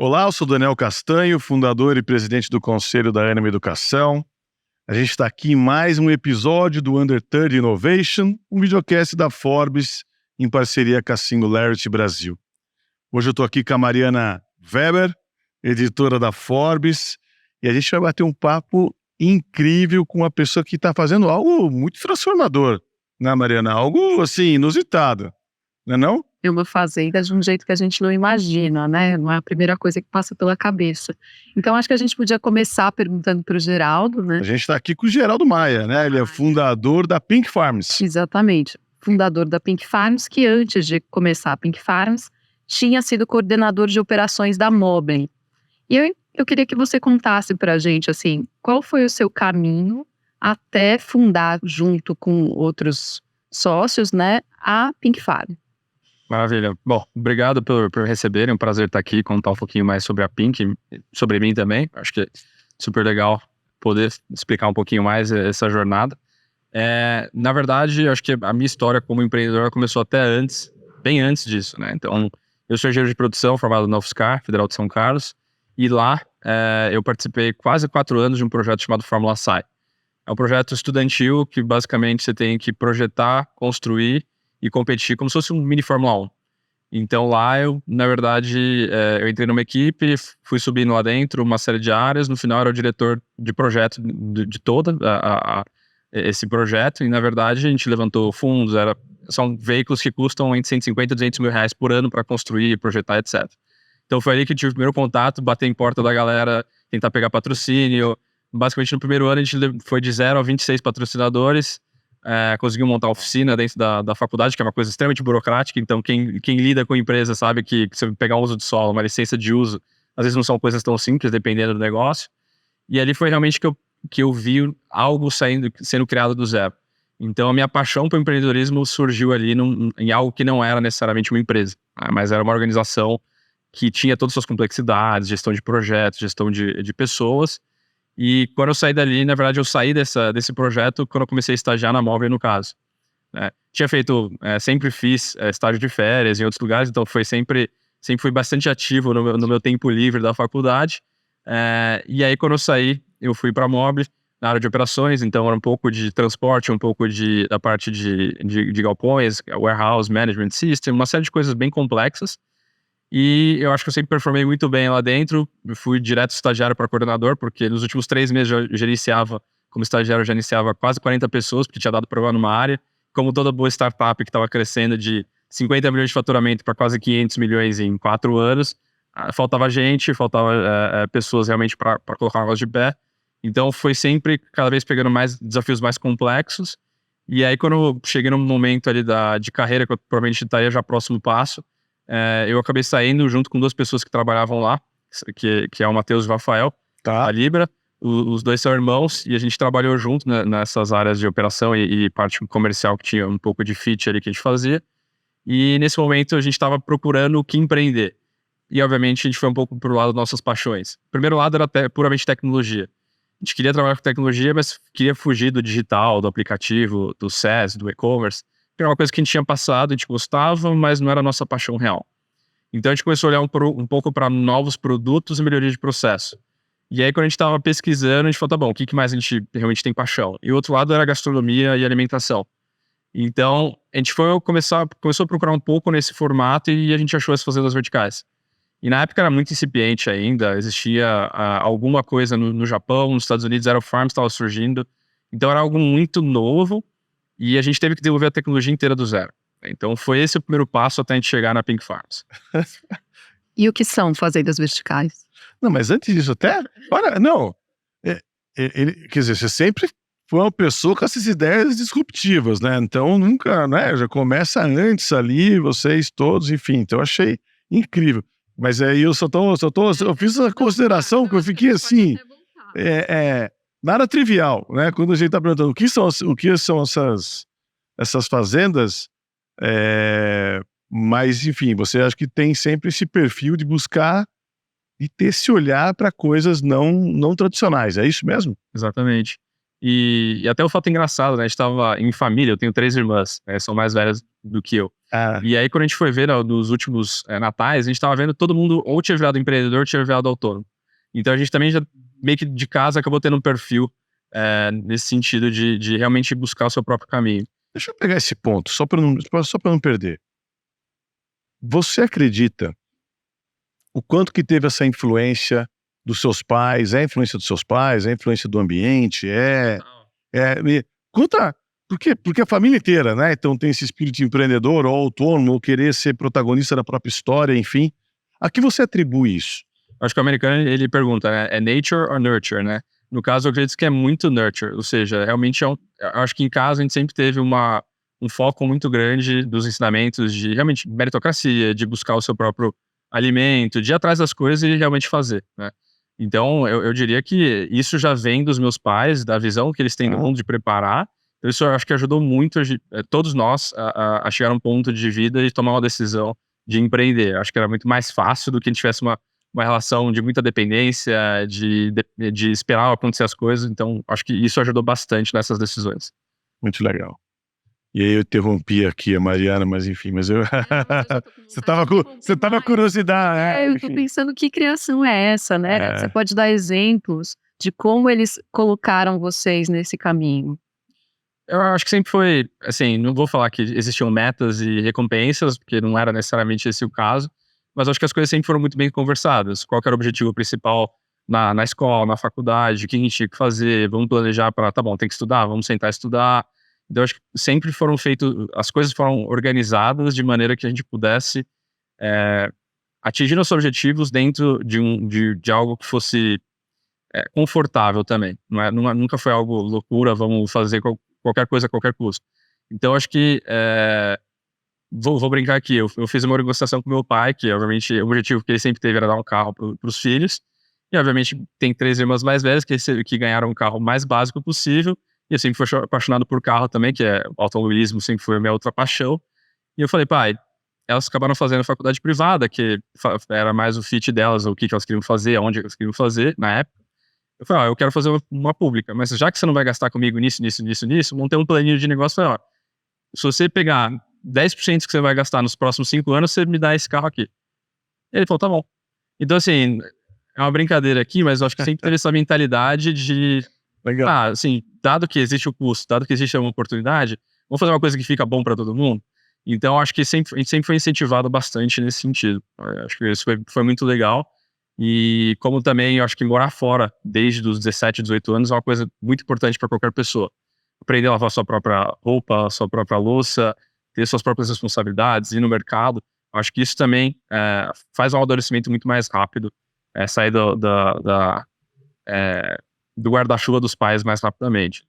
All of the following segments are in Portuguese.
Olá, eu sou Daniel Castanho, fundador e presidente do Conselho da Ânima Educação. A gente está aqui em mais um episódio do Under 30 Innovation, um videocast da Forbes em parceria com a Singularity Brasil. Hoje eu estou aqui com a Mariana Weber, editora da Forbes, e a gente vai bater um papo incrível com uma pessoa que está fazendo algo muito transformador, né, Mariana? Algo, assim, inusitado, não é não? É uma fazenda de um jeito que a gente não imagina, né? Não é a primeira coisa que passa pela cabeça. Então, acho que a gente podia começar perguntando para o Geraldo, né? A gente está aqui com o Geraldo Maia, né? Ele é fundador da Pink Farms. Exatamente. Fundador da Pink Farms, que antes de começar a Pink Farms, tinha sido coordenador de operações da Moblin. E eu queria que você contasse para a gente, assim, qual foi o seu caminho até fundar, junto com outros sócios, né, a Pink Farm. Maravilha. Bom, obrigado por receberem, é um prazer estar aqui, contar um pouquinho mais sobre a Pink, sobre mim também. Acho que é super legal poder explicar um pouquinho mais essa jornada. Na verdade, acho que a minha história como empreendedor começou até antes, bem antes disso, né? Então, eu sou engenheiro de produção formado na UFSCar, Federal de São Carlos, e lá eu participei quase 4 anos de um projeto chamado Fórmula SAI. É um projeto estudantil que basicamente você tem que projetar, construir e competir como se fosse um mini Fórmula 1. Então lá eu, na verdade, eu entrei numa equipe, fui subindo lá dentro uma série de áreas, no final era o diretor de projeto de todo esse projeto, e na verdade a gente levantou fundos, são veículos que custam entre 150 e 200 mil reais por ano para construir, projetar, etc. Então foi ali que eu tive o primeiro contato, bater em porta da galera, tentar pegar patrocínio. Basicamente no primeiro ano a gente foi de 0 a 26 patrocinadores, conseguiu montar uma oficina dentro da faculdade, que é uma coisa extremamente burocrática. Então quem lida com empresa sabe que você pegar um uso de solo, uma licença de uso, às vezes não são coisas tão simples, dependendo do negócio. E ali foi realmente que eu vi algo sendo criado do zero. Então a minha paixão para o empreendedorismo surgiu ali em algo que não era necessariamente uma empresa, mas era uma organização que tinha todas as suas complexidades, gestão de projetos, gestão de pessoas. E quando eu saí dali, na verdade eu saí desse projeto quando eu comecei a estagiar na Moblin, no caso. Tinha feito, sempre fiz estágio de férias em outros lugares, então sempre fui bastante ativo no meu tempo livre da faculdade. E aí quando eu saí, eu fui para a Moblin, na área de operações, então era um pouco de transporte, um pouco da parte de galpões, warehouse, management system, uma série de coisas bem complexas. E eu acho que eu sempre performei muito bem lá dentro. Eu fui direto estagiário para coordenador, porque nos últimos 3 meses eu gerenciava, como estagiário, eu gerenciava quase 40 pessoas, porque tinha dado prova numa área. Como toda boa startup que estava crescendo de 50 milhões de faturamento para quase 500 milhões em 4 anos, faltava gente, faltava pessoas realmente para colocar o negócio de pé. Então foi sempre cada vez pegando mais desafios mais complexos. E aí quando eu cheguei num momento ali de carreira, que eu provavelmente estaria já próximo passo, eu acabei saindo junto com 2 pessoas que trabalhavam lá, que é o Matheus e o Rafael, a Libra. Os 2 são irmãos e a gente trabalhou junto, né, nessas áreas de operação e parte comercial, que tinha um pouco de fit ali que a gente fazia. E nesse momento a gente estava procurando o que empreender. E obviamente a gente foi um pouco pro lado das nossas paixões. O primeiro lado era puramente tecnologia. A gente queria trabalhar com tecnologia, mas queria fugir do digital, do aplicativo, do SaaS, do e-commerce. Era uma coisa que a gente tinha passado, a gente gostava, mas não era a nossa paixão real. Então a gente começou a olhar um pouco para novos produtos e melhoria de processo. E aí quando a gente estava pesquisando, a gente falou, tá bom, o que mais a gente realmente tem paixão? E o outro lado era gastronomia e alimentação. Então a gente começou a procurar um pouco nesse formato e a gente achou as fazendas verticais. E na época era muito incipiente ainda, existia alguma coisa no Japão, nos Estados Unidos, Aerofarms estava surgindo. Então era algo muito novo. E a gente teve que desenvolver a tecnologia inteira do zero. Então foi esse o primeiro passo até a gente chegar na Pink Farms. E o que são fazendas verticais? Não, mas antes disso até... Olha, não. Quer dizer, você sempre foi uma pessoa com essas ideias disruptivas, né? Então nunca, né? Já começa antes ali, vocês todos, enfim. Então eu achei incrível. Mas aí eu eu fiz essa consideração que eu fiquei assim... Nada trivial, né? Quando a gente está perguntando o que são essas fazendas, mas enfim, você acha que tem sempre esse perfil de buscar e ter esse olhar para coisas não tradicionais, é isso mesmo? Exatamente. E até o fato engraçado, né? A gente tava em família, eu tenho 3 irmãs, né, são mais velhas do que eu. E aí, quando a gente foi ver, né, nos últimos natais, a gente tava vendo todo mundo ou tinha virado empreendedor ou tinha virado autônomo. Então a gente também já, meio que de casa, acabou tendo um perfil nesse sentido de realmente buscar o seu próprio caminho. Deixa eu pegar esse ponto, só para não perder. Você acredita o quanto que teve essa influência dos seus pais? É a influência dos seus pais? É a influência do ambiente? Conta, porque a família inteira, né? Então tem esse espírito empreendedor ou autônomo, ou querer ser protagonista da própria história, enfim. A que você atribui isso? Acho que o americano, ele pergunta, né? É nature ou nurture, né? No caso, eu acredito que é muito nurture, ou seja, realmente eu acho que em casa a gente sempre teve um foco muito grande dos ensinamentos de realmente meritocracia, de buscar o seu próprio alimento, de ir atrás das coisas e realmente fazer, né? Então, eu diria que isso já vem dos meus pais, da visão que eles têm do mundo de preparar. Isso eu acho que ajudou muito todos nós a chegar a um ponto de vida e tomar uma decisão de empreender. Acho que era muito mais fácil do que a gente tivesse uma relação de muita dependência, de esperar acontecer as coisas. Então, acho que isso ajudou bastante nessas decisões. Muito legal. E aí eu interrompi aqui a Mariana, mas enfim, mas eu... Você tava curiosidade, eu tô pensando que criação é essa, né? Você pode dar exemplos de como eles colocaram vocês nesse caminho? Eu acho que sempre foi, assim, não vou falar que existiam metas e recompensas, porque não era necessariamente esse o caso, mas acho que as coisas sempre foram muito bem conversadas. Qual que era o objetivo principal na escola, na faculdade, o que a gente tinha que fazer, vamos planejar para, tá bom, tem que estudar, vamos sentar e estudar. Então, acho que sempre foram feitos, as coisas foram organizadas de maneira que a gente pudesse atingir nossos objetivos dentro de algo que fosse confortável também. Nunca foi algo loucura, vamos fazer qualquer coisa a qualquer custo. Então, acho que vou brincar aqui, eu fiz uma negociação com meu pai, que obviamente o objetivo que ele sempre teve era dar um carro para os filhos, e obviamente tem 3 irmãs mais velhas que ganharam um carro mais básico possível, e eu sempre fui apaixonado por carro também, que o automobilismo sempre foi a minha outra paixão, e eu falei, pai, elas acabaram fazendo faculdade privada, que era mais o fit delas, o que elas queriam fazer, onde elas queriam fazer na época. Eu falei, eu quero fazer uma pública, mas já que você não vai gastar comigo nisso, vamos ter um planinho de negócio. Falei, se você pegar 10% que você vai gastar nos próximos 5 anos, você me dá esse carro aqui. Ele falou, tá bom. Então, assim, é uma brincadeira aqui, mas eu acho que sempre teve essa mentalidade de... Legal. Assim, dado que existe o custo, dado que existe uma oportunidade, vamos fazer uma coisa que fica bom para todo mundo? Então, acho que a gente sempre foi incentivado bastante nesse sentido. Acho que isso foi muito legal. E como também, eu acho que morar fora desde os 17, 18 anos é uma coisa muito importante para qualquer pessoa. Aprender a lavar sua própria roupa, sua própria louça, ter suas próprias responsabilidades, ir no mercado. Acho que isso também faz um amadurecimento muito mais rápido, sair do guarda-chuva dos pais mais rapidamente.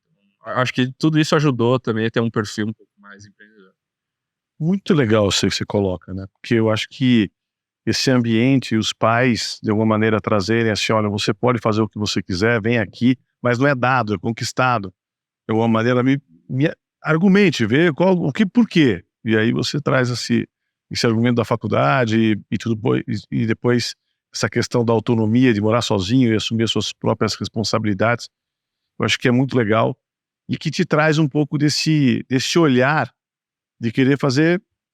Acho que tudo isso ajudou também a ter um perfil um pouco mais empreendedor. Muito legal isso que você coloca, né? Porque eu acho que esse ambiente e os pais, de alguma maneira, trazerem assim, olha, você pode fazer o que você quiser, vem aqui, mas não é dado, é conquistado. De alguma maneira, me argumente, vê por quê. E aí você traz esse argumento da faculdade e depois essa questão da autonomia, de morar sozinho e assumir as suas próprias responsabilidades. Eu acho que é muito legal e que te traz um pouco desse olhar de querer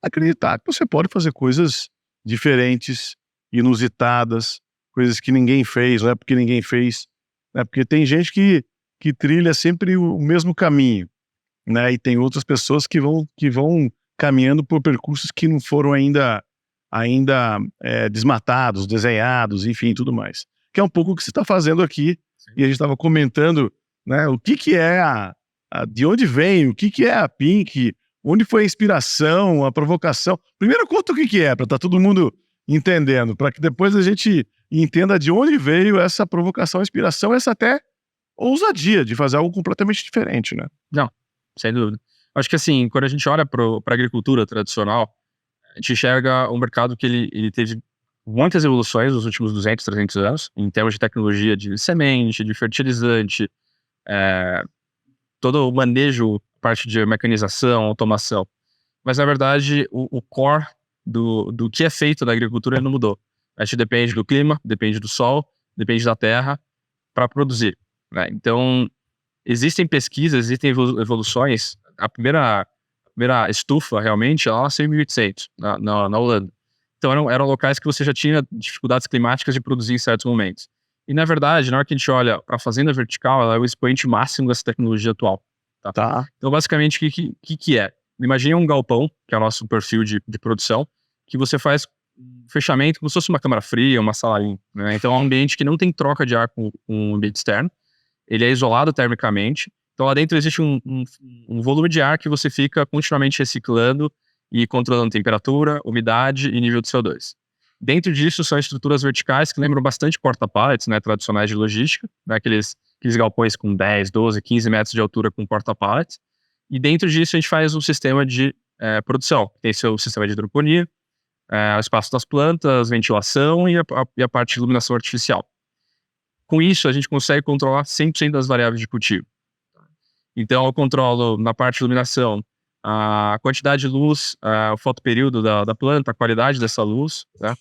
acreditar que você pode fazer coisas diferentes, inusitadas, coisas que ninguém fez, não é porque ninguém fez, né? Porque tem gente que trilha sempre o mesmo caminho, né? E tem outras pessoas que vão caminhando por percursos que não foram ainda desmatados, desenhados, enfim, tudo mais. Que é um pouco o que você está fazendo aqui. Sim. E a gente estava comentando, né? O que é de onde vem, o que é a Pink, onde foi a inspiração, a provocação. Primeiro conta o que é, para estar todo mundo entendendo, para que depois a gente entenda de onde veio essa provocação, inspiração, essa até ousadia de fazer algo completamente diferente, né? Não, sem dúvida. Acho que assim, quando a gente olha para a agricultura tradicional, a gente enxerga um mercado que ele teve muitas evoluções nos últimos 200, 300 anos, em termos de tecnologia de semente, de fertilizante, todo o manejo, parte de mecanização, automação. Mas, na verdade, o core do que é feito na agricultura não mudou. A gente depende do clima, depende do sol, depende da terra para produzir, né? Então, existem pesquisas, existem evoluções. A primeira estufa, realmente, ela nasceu em 1800, na Holanda. Então, eram locais que você já tinha dificuldades climáticas de produzir em certos momentos. E, na verdade, na hora que a gente olha para a fazenda vertical, ela é o expoente máximo dessa tecnologia atual. Tá. Então, basicamente, o que é? Imagine um galpão, que é o nosso perfil de produção, que você faz um fechamento como se fosse uma câmara fria, uma sala limpa, né? Então, é um ambiente que não tem troca de ar com o ambiente externo. Ele é isolado termicamente. Então, lá dentro existe um volume de ar que você fica continuamente reciclando e controlando temperatura, umidade e nível de CO2. Dentro disso, são estruturas verticais que lembram bastante porta-pallets, né, tradicionais de logística, né, aqueles galpões com 10, 12, 15 metros de altura com porta-pallets. E dentro disso, a gente faz um sistema de produção. Tem seu sistema de hidroponia, o espaço das plantas, ventilação e a parte de iluminação artificial. Com isso, a gente consegue controlar 100% das variáveis de cultivo. Então, eu controlo na parte de iluminação a quantidade de luz, o fotoperíodo da planta, a qualidade dessa luz, né?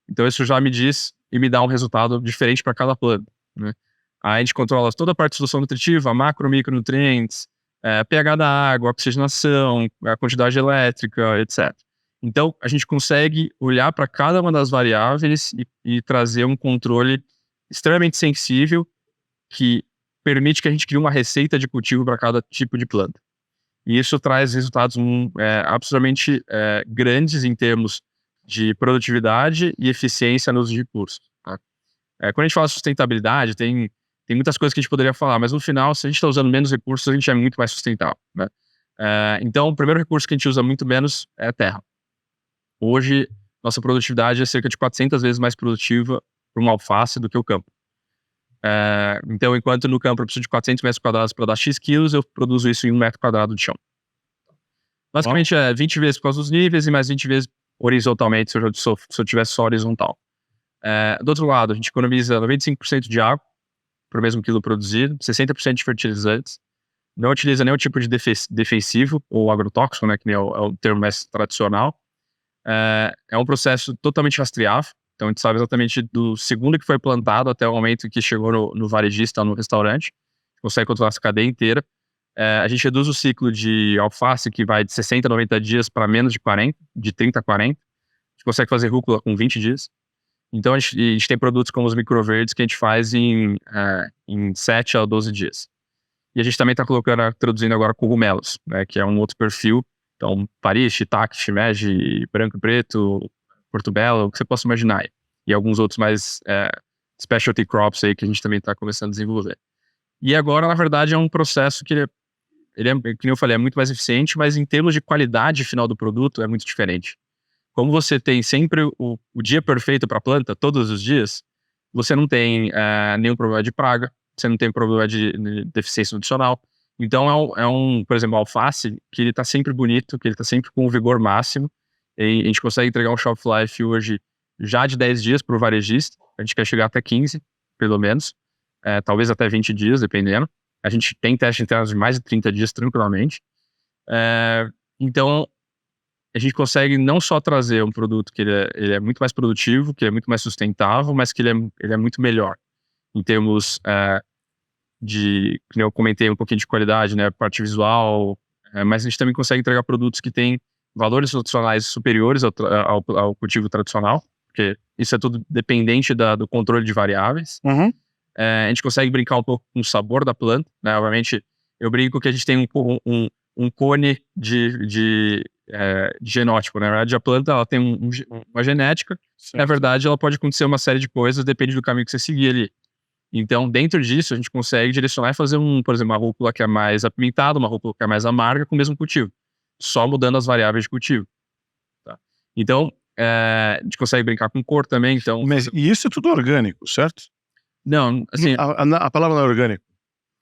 Então, isso já me diz e me dá um resultado diferente para cada planta, né? Aí a gente controla toda a parte de solução nutritiva, macro, micronutrientes, pH da água, oxigenação, a quantidade elétrica, etc. Então, a gente consegue olhar para cada uma das variáveis e trazer um controle extremamente sensível que permite que a gente crie uma receita de cultivo para cada tipo de planta. E isso traz resultados absolutamente grandes em termos de produtividade e eficiência nos recursos. Tá? Quando a gente fala sustentabilidade, tem muitas coisas que a gente poderia falar, mas no final, se a gente está usando menos recursos, a gente é muito mais sustentável, né? Então, o primeiro recurso que a gente usa muito menos é a terra. Hoje, nossa produtividade é cerca de 400 vezes mais produtiva para uma alface do que o campo. Então, enquanto no campo eu preciso de 400 metros quadrados para dar X quilos, eu produzo isso em 1 metro quadrado de chão. Basicamente, 20 vezes por causa dos níveis e mais 20 vezes horizontalmente, se eu tivesse só horizontal. Do outro lado, a gente economiza 95% de água por mesmo quilo produzido, 60% de fertilizantes, não utiliza nenhum tipo de defensivo ou agrotóxico, né, que é o termo mais tradicional. É um processo totalmente rastreável. Então, a gente sabe exatamente do segundo que foi plantado até o momento que chegou no varejista, no restaurante. A gente consegue controlar essa cadeia inteira. A gente reduz o ciclo de alface, que vai de 60 a 90 dias para menos de 40, de 30 a 40. A gente consegue fazer rúcula com 20 dias. Então, a gente tem produtos como os microverdes que a gente faz em 7 a 12 dias. E a gente também está traduzindo agora cogumelos, né, que é um outro perfil. Então, Paris, shiitake, shimeji, branco e preto, portobello, o que você possa imaginar. E alguns outros mais specialty crops aí que a gente também está começando a desenvolver. E agora, na verdade, é um processo que ele é, que eu falei, é muito mais eficiente, mas em termos de qualidade final do produto é muito diferente. Como você tem sempre o dia perfeito para a planta, todos os dias, você não tem nenhum problema de praga, você não tem problema de deficiência nutricional. Então, por exemplo, alface, que ele está sempre bonito, que ele está sempre com o vigor máximo. E a gente consegue entregar um shelf life hoje já de 10 dias para o varejista. A gente quer chegar até 15, pelo menos. Talvez até 20 dias, dependendo. A gente tem teste interno de mais de 30 dias tranquilamente. Então, a gente consegue não só trazer um produto que ele é muito mais produtivo, que é muito mais sustentável, mas que ele é muito melhor em termos como eu comentei, um pouquinho de qualidade, né, parte visual, mas a gente também consegue entregar produtos que têm valores nutricionais superiores ao cultivo tradicional, porque isso é tudo dependente do controle de variáveis. Uhum. A gente consegue brincar um pouco com o sabor da planta, né? Obviamente, eu brinco que a gente tem um cone de genótipo, né? Na verdade, a planta ela tem uma genética, Certo. na verdade, ela pode acontecer uma série de coisas, depende do caminho que você seguir ali. Então, dentro disso, a gente consegue direcionar e fazer, por exemplo, uma rúcula que é mais apimentada, uma rúcula que é mais amarga com o mesmo cultivo, só mudando as variáveis de cultivo. Tá? Então, a gente consegue brincar com cor também. Então, E isso é tudo orgânico, certo? não, assim, A palavra não é orgânico.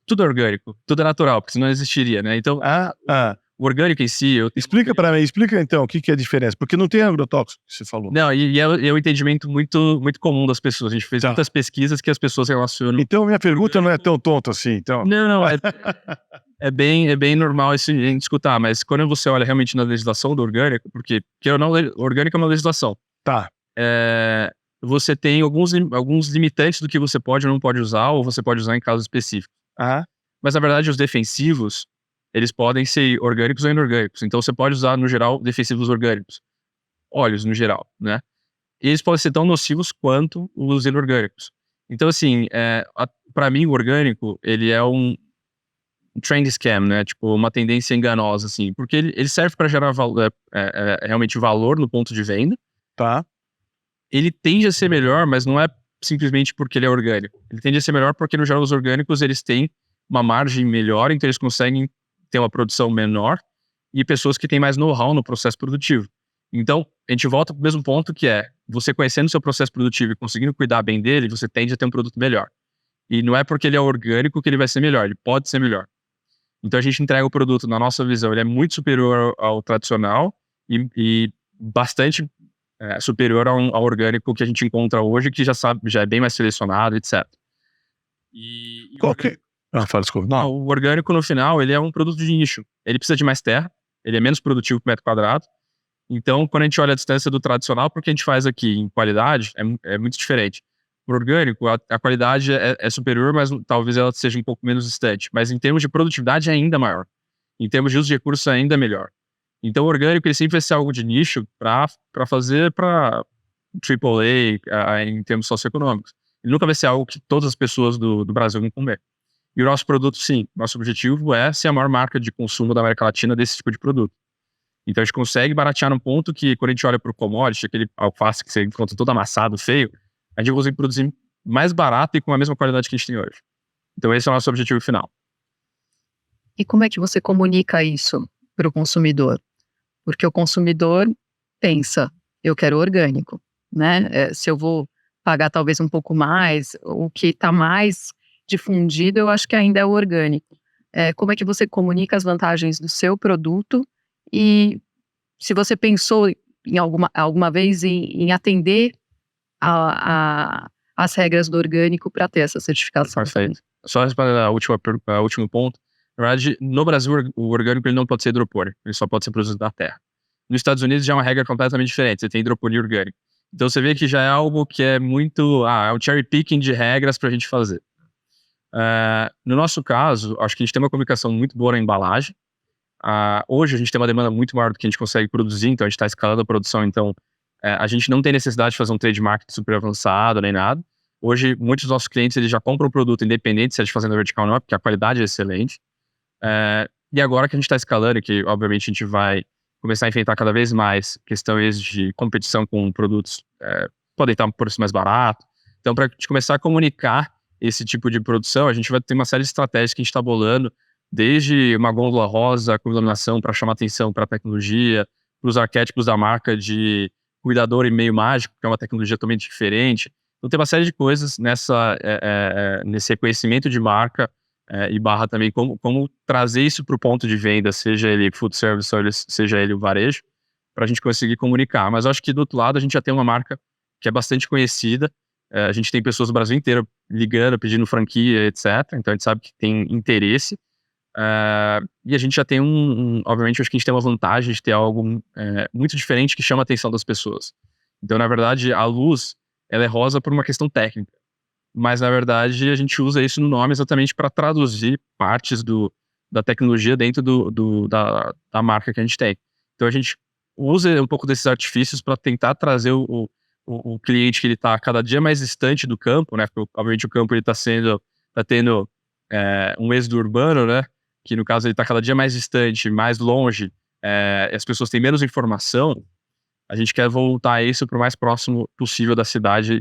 tudo é orgânico, tudo é natural, porque senão não existiria, né? Então, o orgânico em si... Explica para mim, explica então o que é a diferença, porque não tem agrotóxico que você falou. Não, e é um entendimento muito, muito comum das pessoas. A gente fez muitas pesquisas que as pessoas relacionam... Então, minha pergunta não é tão tonta assim, então. Não, é bem normal isso a gente escutar, mas quando você olha realmente na legislação do orgânico, porque o orgânico é uma legislação. Tá. Você tem alguns limitantes do que você pode ou não pode usar, ou você pode usar em casos específicos. Mas, na verdade, os defensivos, eles podem ser orgânicos ou inorgânicos. Então, você pode usar, no geral, defensivos orgânicos. Óleos, no geral, né? E eles podem ser tão nocivos quanto os inorgânicos. Então, assim, para mim, o orgânico, ele é um trend scam, né? Tipo, uma tendência enganosa, assim. Porque ele serve para gerar realmente valor no ponto de venda. Tá. Ele tende a ser melhor, mas não é simplesmente porque ele é orgânico. Ele tende a ser melhor porque, no geral, os orgânicos, eles têm uma margem melhor, então eles conseguem ter uma produção menor e pessoas que têm mais know-how no processo produtivo. Então, a gente volta para o mesmo ponto, que é você conhecendo o seu processo produtivo e conseguindo cuidar bem dele, você tende a ter um produto melhor. E não é porque ele é orgânico que ele vai ser melhor, ele pode ser melhor. Então, a gente entrega o produto, na nossa visão, ele é muito superior ao tradicional e bastante superior ao orgânico que a gente encontra hoje, que já é bem mais selecionado, etc. Qual que... fala, desculpa. Não. O orgânico, no final, ele é um produto de nicho. Ele precisa de mais terra, ele é menos produtivo por metro quadrado. Então, quando a gente olha a distância do tradicional, porque a gente faz aqui em qualidade, é muito diferente. O orgânico, a qualidade é superior, mas talvez ela seja um pouco menos distante. Mas em termos de produtividade é ainda maior. Em termos de uso de recursos é ainda melhor. Então, o orgânico, ele sempre vai ser algo de nicho para fazer para AAA em termos socioeconômicos. Ele nunca vai ser algo que todas as pessoas do Brasil vão comer. E o nosso produto, sim, nosso objetivo é ser a maior marca de consumo da América Latina desse tipo de produto. Então, a gente consegue baratear num ponto que, quando a gente olha para o commodity, aquele alface que você encontra todo amassado, feio, a gente consegue produzir mais barato e com a mesma qualidade que a gente tem hoje. Então, esse é o nosso objetivo final. E como é que você comunica isso para o consumidor? Porque o consumidor pensa, eu quero orgânico, né? Se eu vou pagar talvez um pouco mais, o que está mais difundido, eu acho que ainda é o orgânico. Como é que você comunica as vantagens do seu produto e se você pensou em alguma vez em atender as regras do orgânico para ter essa certificação? Perfeito. Só respondendo a último ponto. Na verdade, no Brasil, o orgânico ele não pode ser hidropônico, ele só pode ser produzido da terra. Nos Estados Unidos já é uma regra completamente diferente, você tem hidroponia orgânica. Então você vê que já é algo que é muito, é um cherry picking de regras para a gente fazer. No nosso caso, acho que a gente tem uma comunicação muito boa na embalagem. Hoje a gente tem uma demanda muito maior do que a gente consegue produzir, então a gente está escalando a produção, então a gente não tem necessidade de fazer um trademark super avançado nem nada. Hoje, muitos dos nossos clientes eles já compram o produto independente se é de fazenda vertical ou não, porque a qualidade é excelente. E agora que a gente está escalando, que obviamente a gente vai começar a enfrentar cada vez mais questões de competição com produtos podem estar por preço mais barato. Então, para a gente começar a comunicar esse tipo de produção, a gente vai ter uma série de estratégias que a gente está bolando, desde uma gôndola rosa com iluminação para chamar atenção para a tecnologia, para os arquétipos da marca de cuidador e meio mágico, que é uma tecnologia totalmente diferente. Então, tem uma série de coisas nesse reconhecimento de marca e barra também como trazer isso para o ponto de venda, seja ele food service ou seja ele o varejo, para a gente conseguir comunicar. Mas eu acho que do outro lado a gente já tem uma marca que é bastante conhecida, a gente tem pessoas do Brasil inteiro ligando, pedindo franquia, etc. Então a gente sabe que tem interesse e a gente já tem obviamente eu acho que a gente tem uma vantagem de ter algo muito diferente que chama a atenção das pessoas. Então na verdade a luz ela é rosa por uma questão técnica. Mas, na verdade, a gente usa isso no nome exatamente para traduzir partes da tecnologia dentro da marca que a gente tem. Então, a gente usa um pouco desses artifícios para tentar trazer o cliente que ele está cada dia mais distante do campo, né? Porque, obviamente, o campo está tendo um êxodo urbano, né? Que, no caso, ele está cada dia mais distante, mais longe, e as pessoas têm menos informação. A gente quer voltar isso para o mais próximo possível da cidade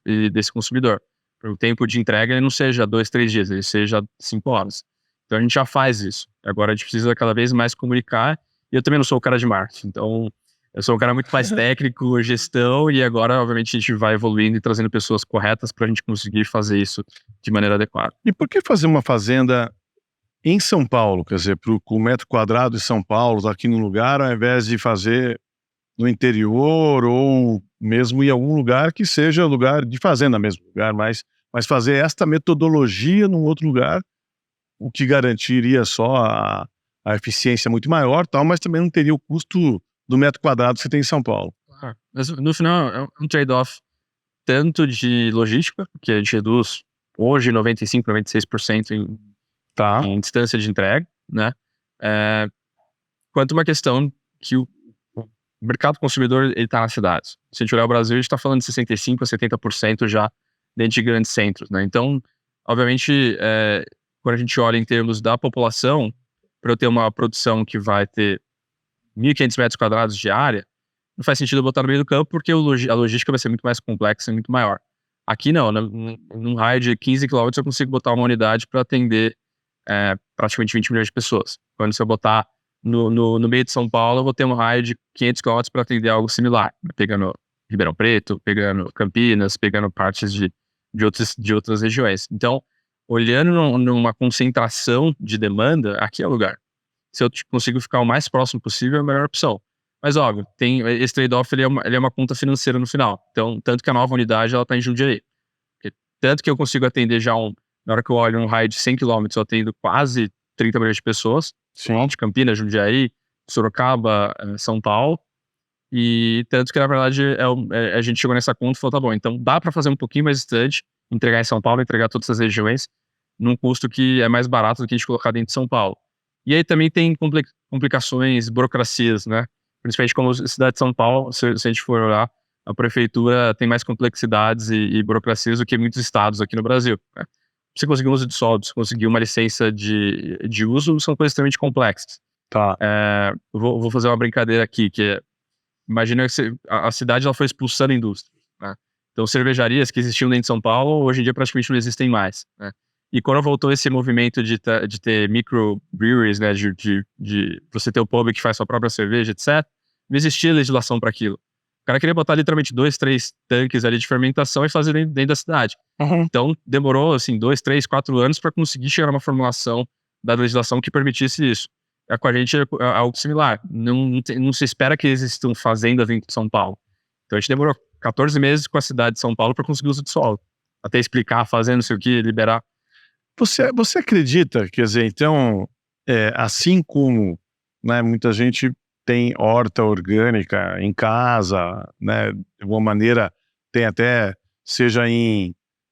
e desse consumidor. O tempo de entrega ele não seja 2, 3 dias, ele seja 5 horas. Então a gente já faz isso. Agora a gente precisa cada vez mais comunicar. E eu também não sou o cara de marketing, então eu sou um cara muito mais técnico, gestão, e agora, obviamente, a gente vai evoluindo e trazendo pessoas corretas para a gente conseguir fazer isso de maneira adequada. E por que fazer uma fazenda em São Paulo? Quer dizer, com o metro quadrado de São Paulo, aqui no lugar, ao invés de fazer no interior ou mesmo em algum lugar que seja lugar de fazenda mesmo, lugar mais... Mas fazer esta metodologia num outro lugar, o que garantiria só a eficiência muito maior, tal, mas também não teria o custo do metro quadrado que você tem em São Paulo. Claro. Mas no final é um trade-off tanto de logística, que a gente reduz hoje 95%, 96% Tá. em distância de entrega, né? Quanto uma questão que o mercado consumidor ele está nas cidades. Se a gente olhar o Brasil, a gente está falando de 65% a 70% já dentro de grandes centros, né? Então, obviamente, quando a gente olha em termos da população, para eu ter uma produção que vai ter 1.500 metros quadrados de área, não faz sentido eu botar no meio do campo, porque a logística vai ser muito mais complexa e muito maior. Aqui não, num raio de 15 quilômetros eu consigo botar uma unidade para atender praticamente 20 milhões de pessoas. Quando se eu botar no meio de São Paulo, eu vou ter um raio de 500 quilômetros para atender algo similar, pegando Ribeirão Preto, pegando Campinas, pegando partes de outras regiões. Então, olhando numa concentração de demanda, aqui é o lugar. Se eu consigo ficar o mais próximo possível, é a melhor opção. Mas, óbvio, esse trade-off ele é uma conta financeira no final. Então, tanto que a nova unidade está em Jundiaí. Tanto que eu consigo atender já na hora que eu olho um raio de 100 km, eu atendo quase 30 milhões de pessoas. Sim. De Campinas, Jundiaí, Sorocaba, São Paulo. E tanto que, na verdade, a gente chegou nessa conta e falou, tá bom, então dá para fazer um pouquinho mais distante, entregar em São Paulo, entregar todas essas regiões, num custo que é mais barato do que a gente colocar dentro de São Paulo. E aí também tem complicações, burocracias, né? Principalmente como a cidade de São Paulo, se a gente for olhar, a prefeitura tem mais complexidades e burocracias do que muitos estados aqui no Brasil, né? Você conseguir um uso de solo, você conseguir uma licença de uso, são coisas extremamente complexas. Tá. Vou fazer uma brincadeira aqui, que imagina que a cidade ela foi expulsando a indústria, né? Então, cervejarias que existiam dentro de São Paulo, hoje em dia praticamente não existem mais, né? E quando voltou esse movimento de ter microbreweries, né, de você ter o pub que faz sua própria cerveja, etc., não existia legislação para aquilo. O cara queria botar literalmente 2, 3 tanques ali de fermentação e fazer dentro da cidade. Uhum. Então, demorou, assim, 2, 3, 4 anos para conseguir chegar numa formulação da legislação que permitisse isso. Com a gente é algo similar. Não se espera que existam fazendas dentro de São Paulo. Então, a gente demorou 14 meses com a cidade de São Paulo para conseguir o uso de solo. Até explicar, fazer não sei o que, liberar. Você acredita, quer dizer, então, assim como, né, muita gente tem horta orgânica em casa, né, de alguma maneira tem até, seja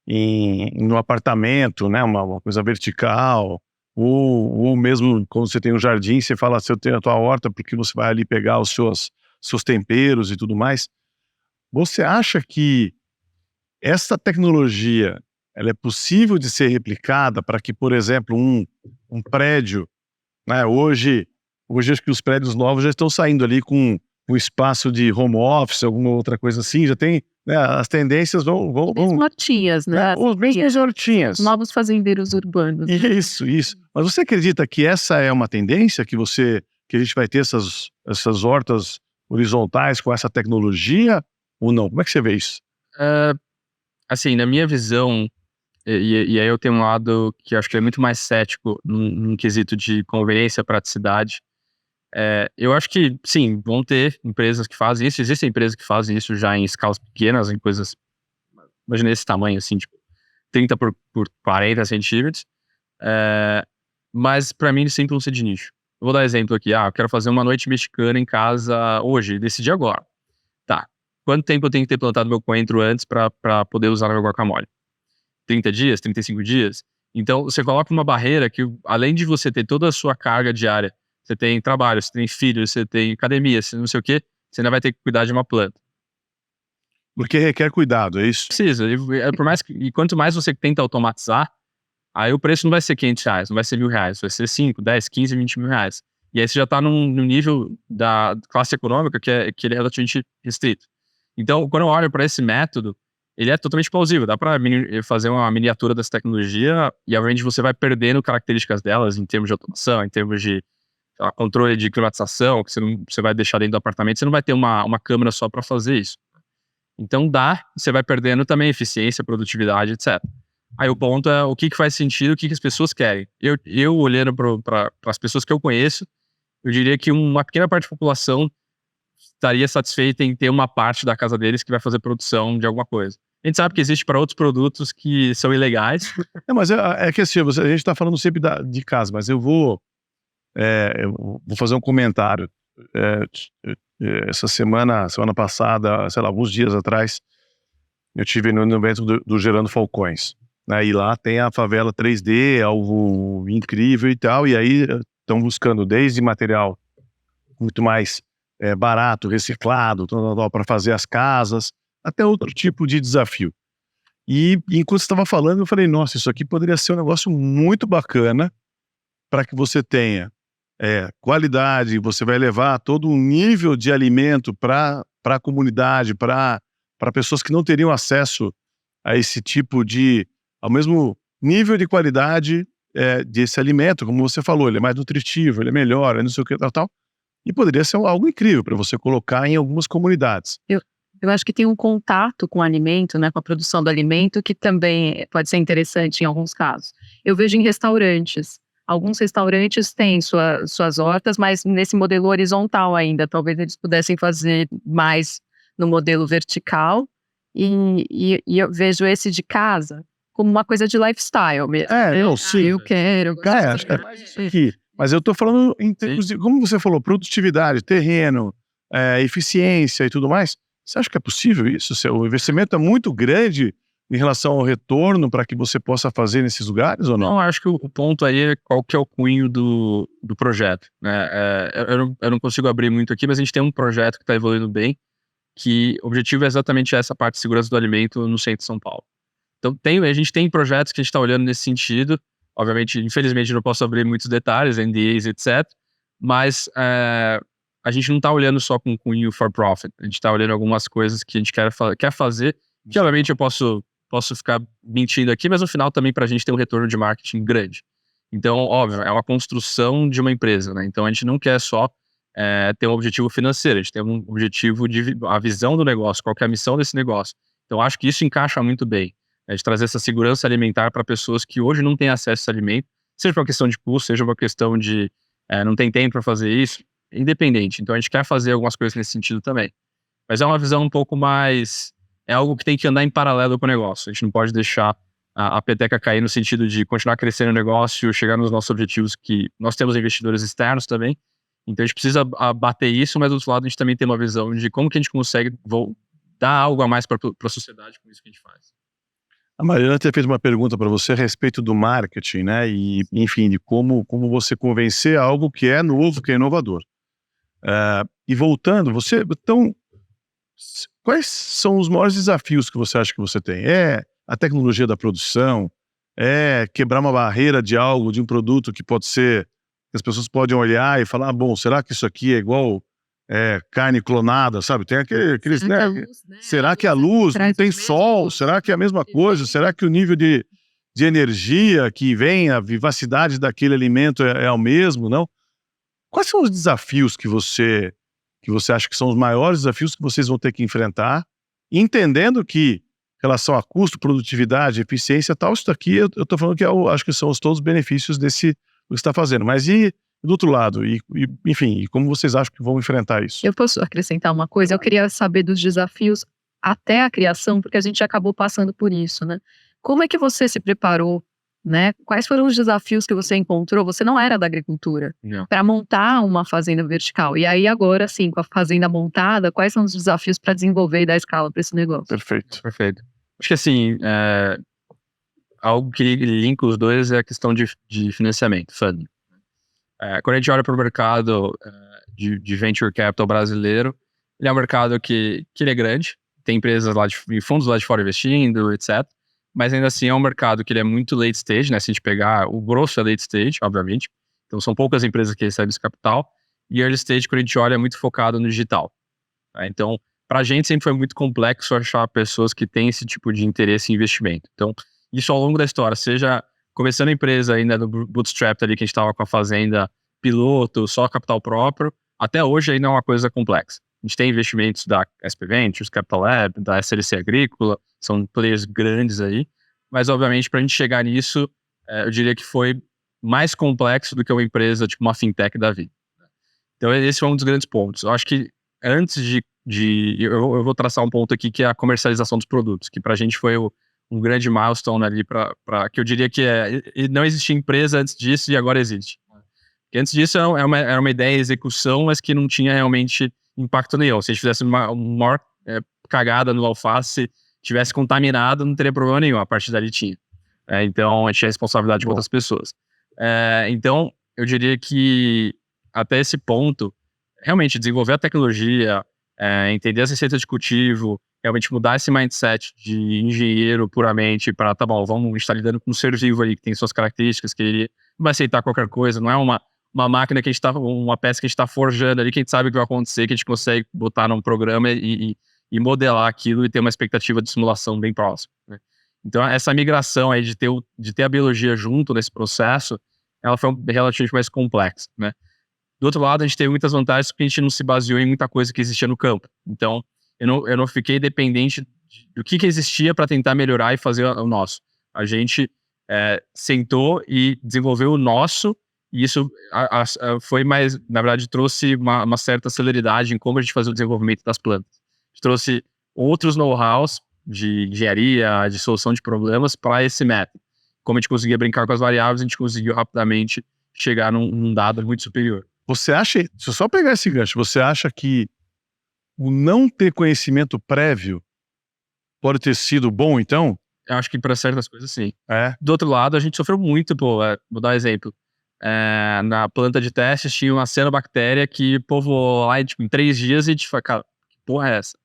no apartamento, né, uma coisa vertical, ou mesmo quando você tem um jardim, você fala, se eu tenho a tua horta, porque você vai ali pegar os seus temperos e tudo mais. Você acha que essa tecnologia ela é possível de ser replicada para que, por exemplo, um prédio, né, hoje acho que os prédios novos já estão saindo ali com um espaço de home office, alguma outra coisa assim, já tem, né, as tendências vão Mesmo hortinhas, né? os mesmos hortinhas. Novos fazendeiros urbanos. Isso. Mas você acredita que essa é uma tendência, que a gente vai ter essas hortas horizontais com essa tecnologia ou não? Como é que você vê isso? Assim, na minha visão, e aí eu tenho um lado que eu acho que é muito mais cético num quesito de conveniência, praticidade. Eu acho que, sim, vão ter empresas que fazem isso, existem empresas que fazem isso já em escalas pequenas, em coisas, imagina esse tamanho, assim, tipo 30 por 40 centímetros, mas para mim eles sempre vão ser de nicho. Eu vou dar exemplo aqui, eu quero fazer uma noite mexicana em casa hoje, decidi agora. Tá, quanto tempo eu tenho que ter plantado meu coentro antes para poder usar no meu guacamole? 30 dias, 35 dias? Então, você coloca uma barreira que, além de você ter toda a sua carga diária, você tem trabalho, você tem filhos, você tem academia, você não sei o quê, você ainda vai ter que cuidar de uma planta. Porque requer cuidado, é isso? Precisa. E quanto mais você tenta automatizar, aí o preço não vai ser R$500, não vai ser R$1.000, vai ser 5, 10, 15, 20 mil reais. E aí você já está num nível da classe econômica que ele é relativamente restrito. Então, quando eu olho para esse método, ele é totalmente plausível. Dá para fazer uma miniatura dessa tecnologia e, obviamente, você vai perdendo características delas em termos de automação, em termos de controle de climatização, que você vai deixar dentro do apartamento, você não vai ter uma câmera só para fazer isso. Então você vai perdendo também eficiência, produtividade, etc. Aí o ponto é o que faz sentido, o que as pessoas querem. Eu olhando para as pessoas que eu conheço, eu diria que uma pequena parte da população estaria satisfeita em ter uma parte da casa deles que vai fazer produção de alguma coisa. A gente sabe que existe para outros produtos que são ilegais. Mas é que assim, a gente está falando sempre de casa, mas eu vou fazer um comentário. Essa semana passada, sei lá, alguns dias atrás, eu estive no evento do Gerando Falcões. né? E lá tem a favela 3D, algo incrível e tal, e aí estão buscando desde material muito mais barato, reciclado, para fazer as casas, até outro tipo de desafio. E enquanto você estava falando, eu falei, nossa, isso aqui poderia ser um negócio muito bacana para que você tenha qualidade, você vai levar todo um nível de alimento para a comunidade, para pessoas que não teriam acesso a esse tipo ao mesmo nível de qualidade desse alimento, como você falou, ele é mais nutritivo, ele é melhor, não sei o que, tal. E poderia ser algo incrível para você colocar em algumas comunidades. Eu acho que tem um contato com o alimento, né, com a produção do alimento, que também pode ser interessante em alguns casos. Eu vejo em restaurantes. Alguns restaurantes têm suas hortas, mas nesse modelo horizontal ainda. Talvez eles pudessem fazer mais no modelo vertical. E eu vejo esse de casa como uma coisa de lifestyle mesmo. Eu sim. Eu quero. Acho que é mais isso aqui. Mas eu estou falando em termos de, como você falou, produtividade, terreno, eficiência e tudo mais. Você acha que é possível isso? O investimento é muito grande em relação ao retorno para que você possa fazer nesses lugares ou não? Não, acho que o ponto aí é qual que é o cunho do projeto, né? Eu não consigo abrir muito aqui, mas a gente tem um projeto que está evoluindo bem, que o objetivo é exatamente essa parte de segurança do alimento no centro de São Paulo. Então a gente tem projetos que a gente está olhando nesse sentido. Obviamente, infelizmente, não posso abrir muitos detalhes, NDAs, etc. Mas a gente não está olhando só com cunho for profit. A gente está olhando algumas coisas que a gente quer fazer, que obviamente eu posso ficar mentindo aqui, mas no final também para a gente ter um retorno de marketing grande. Então, óbvio, é uma construção de uma empresa, né? Então a gente não quer só ter um objetivo financeiro, a gente tem um objetivo a visão do negócio, qual que é a missão desse negócio. Então acho que isso encaixa muito bem, de trazer essa segurança alimentar para pessoas que hoje não têm acesso a esse alimento, seja por uma questão de custo, seja por uma questão de não tem tempo para fazer isso, independente. Então a gente quer fazer algumas coisas nesse sentido também. Mas é uma visão um pouco mais... É algo que tem que andar em paralelo com o negócio. A gente não pode deixar a peteca cair no sentido de continuar crescendo o negócio, chegar nos nossos objetivos, que nós temos investidores externos também. Então a gente precisa bater isso, mas do outro lado a gente também tem uma visão de como que a gente consegue dar algo a mais para a sociedade com isso que a gente faz. A Mariana tinha feito uma pergunta para você a respeito do marketing, né? E, enfim, de como você convencer algo que é novo, que é inovador. E voltando, então, quais são os maiores desafios que você acha que você tem? É a tecnologia da produção? É quebrar uma barreira de algo, de um produto que pode ser, que as pessoas podem olhar e falar, bom, será que isso aqui é igual carne clonada, sabe? Tem aqueles, né? Será que a luz não tem sol? Será que é a mesma coisa? Será que o nível de energia que vem, a vivacidade daquele alimento é o mesmo, não? Quais são os desafios que você acha que são os maiores desafios que vocês vão ter que enfrentar, entendendo que, em relação a custo, produtividade, eficiência e tal, isso daqui eu estou falando que acho que são todos os benefícios do que está fazendo. Mas e do outro lado? Enfim, como vocês acham que vão enfrentar isso? Eu posso acrescentar uma coisa? Eu queria saber dos desafios até a criação, porque a gente acabou passando por isso, né? Como é que você se preparou, né? Quais foram os desafios que você encontrou? Você não era da agricultura, para montar uma fazenda vertical. E aí agora, sim, com a fazenda montada, quais são os desafios para desenvolver e dar escala para esse negócio? Perfeito. Acho que assim, algo que linka os dois é a questão de financiamento, funding. Quando a gente olha para o mercado de venture capital brasileiro, ele é um mercado que ele é grande, tem empresas e fundos lá de fora investindo, etc. Mas ainda assim é um mercado que ele é muito late stage, né? Se a gente pegar, o grosso é late stage, obviamente. Então são poucas empresas que recebem esse capital. E early stage, quando a gente olha, é muito focado no digital. Tá? Então, para a gente sempre foi muito complexo achar pessoas que têm esse tipo de interesse em investimento. Então, isso ao longo da história, seja começando a empresa ainda no bootstrap ali, que a gente estava com a fazenda piloto, só capital próprio, até hoje ainda é uma coisa complexa. A gente tem investimentos da SP Ventures, Capital Lab, da SLC Agrícola, são players grandes aí, mas obviamente para a gente chegar nisso, eu diria que foi mais complexo do que uma empresa, tipo uma fintech da vida. Então esse foi um dos grandes pontos. Eu acho que antes eu vou traçar um ponto aqui que é a comercialização dos produtos, que para a gente foi um grande milestone ali, que eu diria que não existia empresa antes disso e agora existe. Porque antes disso era uma ideia, execução, mas que não tinha realmente impacto nenhum. Se a gente fizesse uma maior cagada no alface, tivesse contaminado, não teria problema nenhum, a partir dali tinha. Então, a gente tinha responsabilidade com outras pessoas. Então, eu diria que até esse ponto, realmente desenvolver a tecnologia, entender as receitas de cultivo, realmente mudar esse mindset de engenheiro puramente para, tá bom, a gente está lidando com um ser vivo ali que tem suas características, que ele não vai aceitar qualquer coisa, não é uma máquina que a gente está, uma peça que a gente está forjando ali, que a gente sabe o que vai acontecer, que a gente consegue botar num programa e modelar aquilo e ter uma expectativa de simulação bem próxima, né? Então, essa migração aí de ter a biologia junto nesse processo, ela foi relativamente mais complexa, né? Do outro lado, a gente teve muitas vantagens porque a gente não se baseou em muita coisa que existia no campo. Então, eu não fiquei dependente do que existia para tentar melhorar e fazer o nosso. A gente sentou e desenvolveu o nosso, e isso foi mais, na verdade, trouxe uma certa celeridade em como a gente fazia o desenvolvimento das plantas. A gente trouxe outros know-hows de engenharia, de solução de problemas para esse método. Como a gente conseguia brincar com as variáveis, a gente conseguiu rapidamente chegar num dado muito superior. Você acha, se eu só pegar esse gancho, você acha que o não ter conhecimento prévio pode ter sido bom, então? Eu acho que para certas coisas, sim. É. Do outro lado, a gente sofreu muito, vou dar um exemplo. Na planta de testes tinha uma cianobactéria que povoou lá em 3 dias e a gente fala, cara, que porra é essa?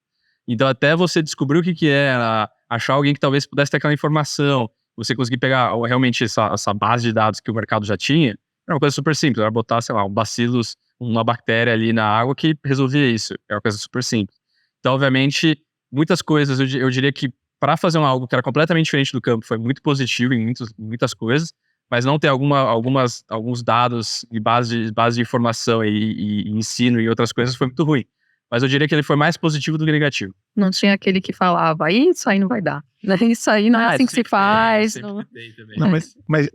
Então, até você descobrir o que era, achar alguém que talvez pudesse ter aquela informação, você conseguir pegar realmente essa base de dados que o mercado já tinha, era uma coisa super simples, era botar, sei lá, um bacillus, uma bactéria ali na água que resolvia isso. É uma coisa super simples. Então, obviamente, muitas coisas, eu diria que para fazer algo que era completamente diferente do campo foi muito positivo em muitas coisas, mas não ter alguns dados e base de informação e ensino e outras coisas foi muito ruim. Mas eu diria que ele foi mais positivo do que negativo. Não tinha aquele que falava, isso aí não vai dar, né? Isso aí não é assim que se faz. Não,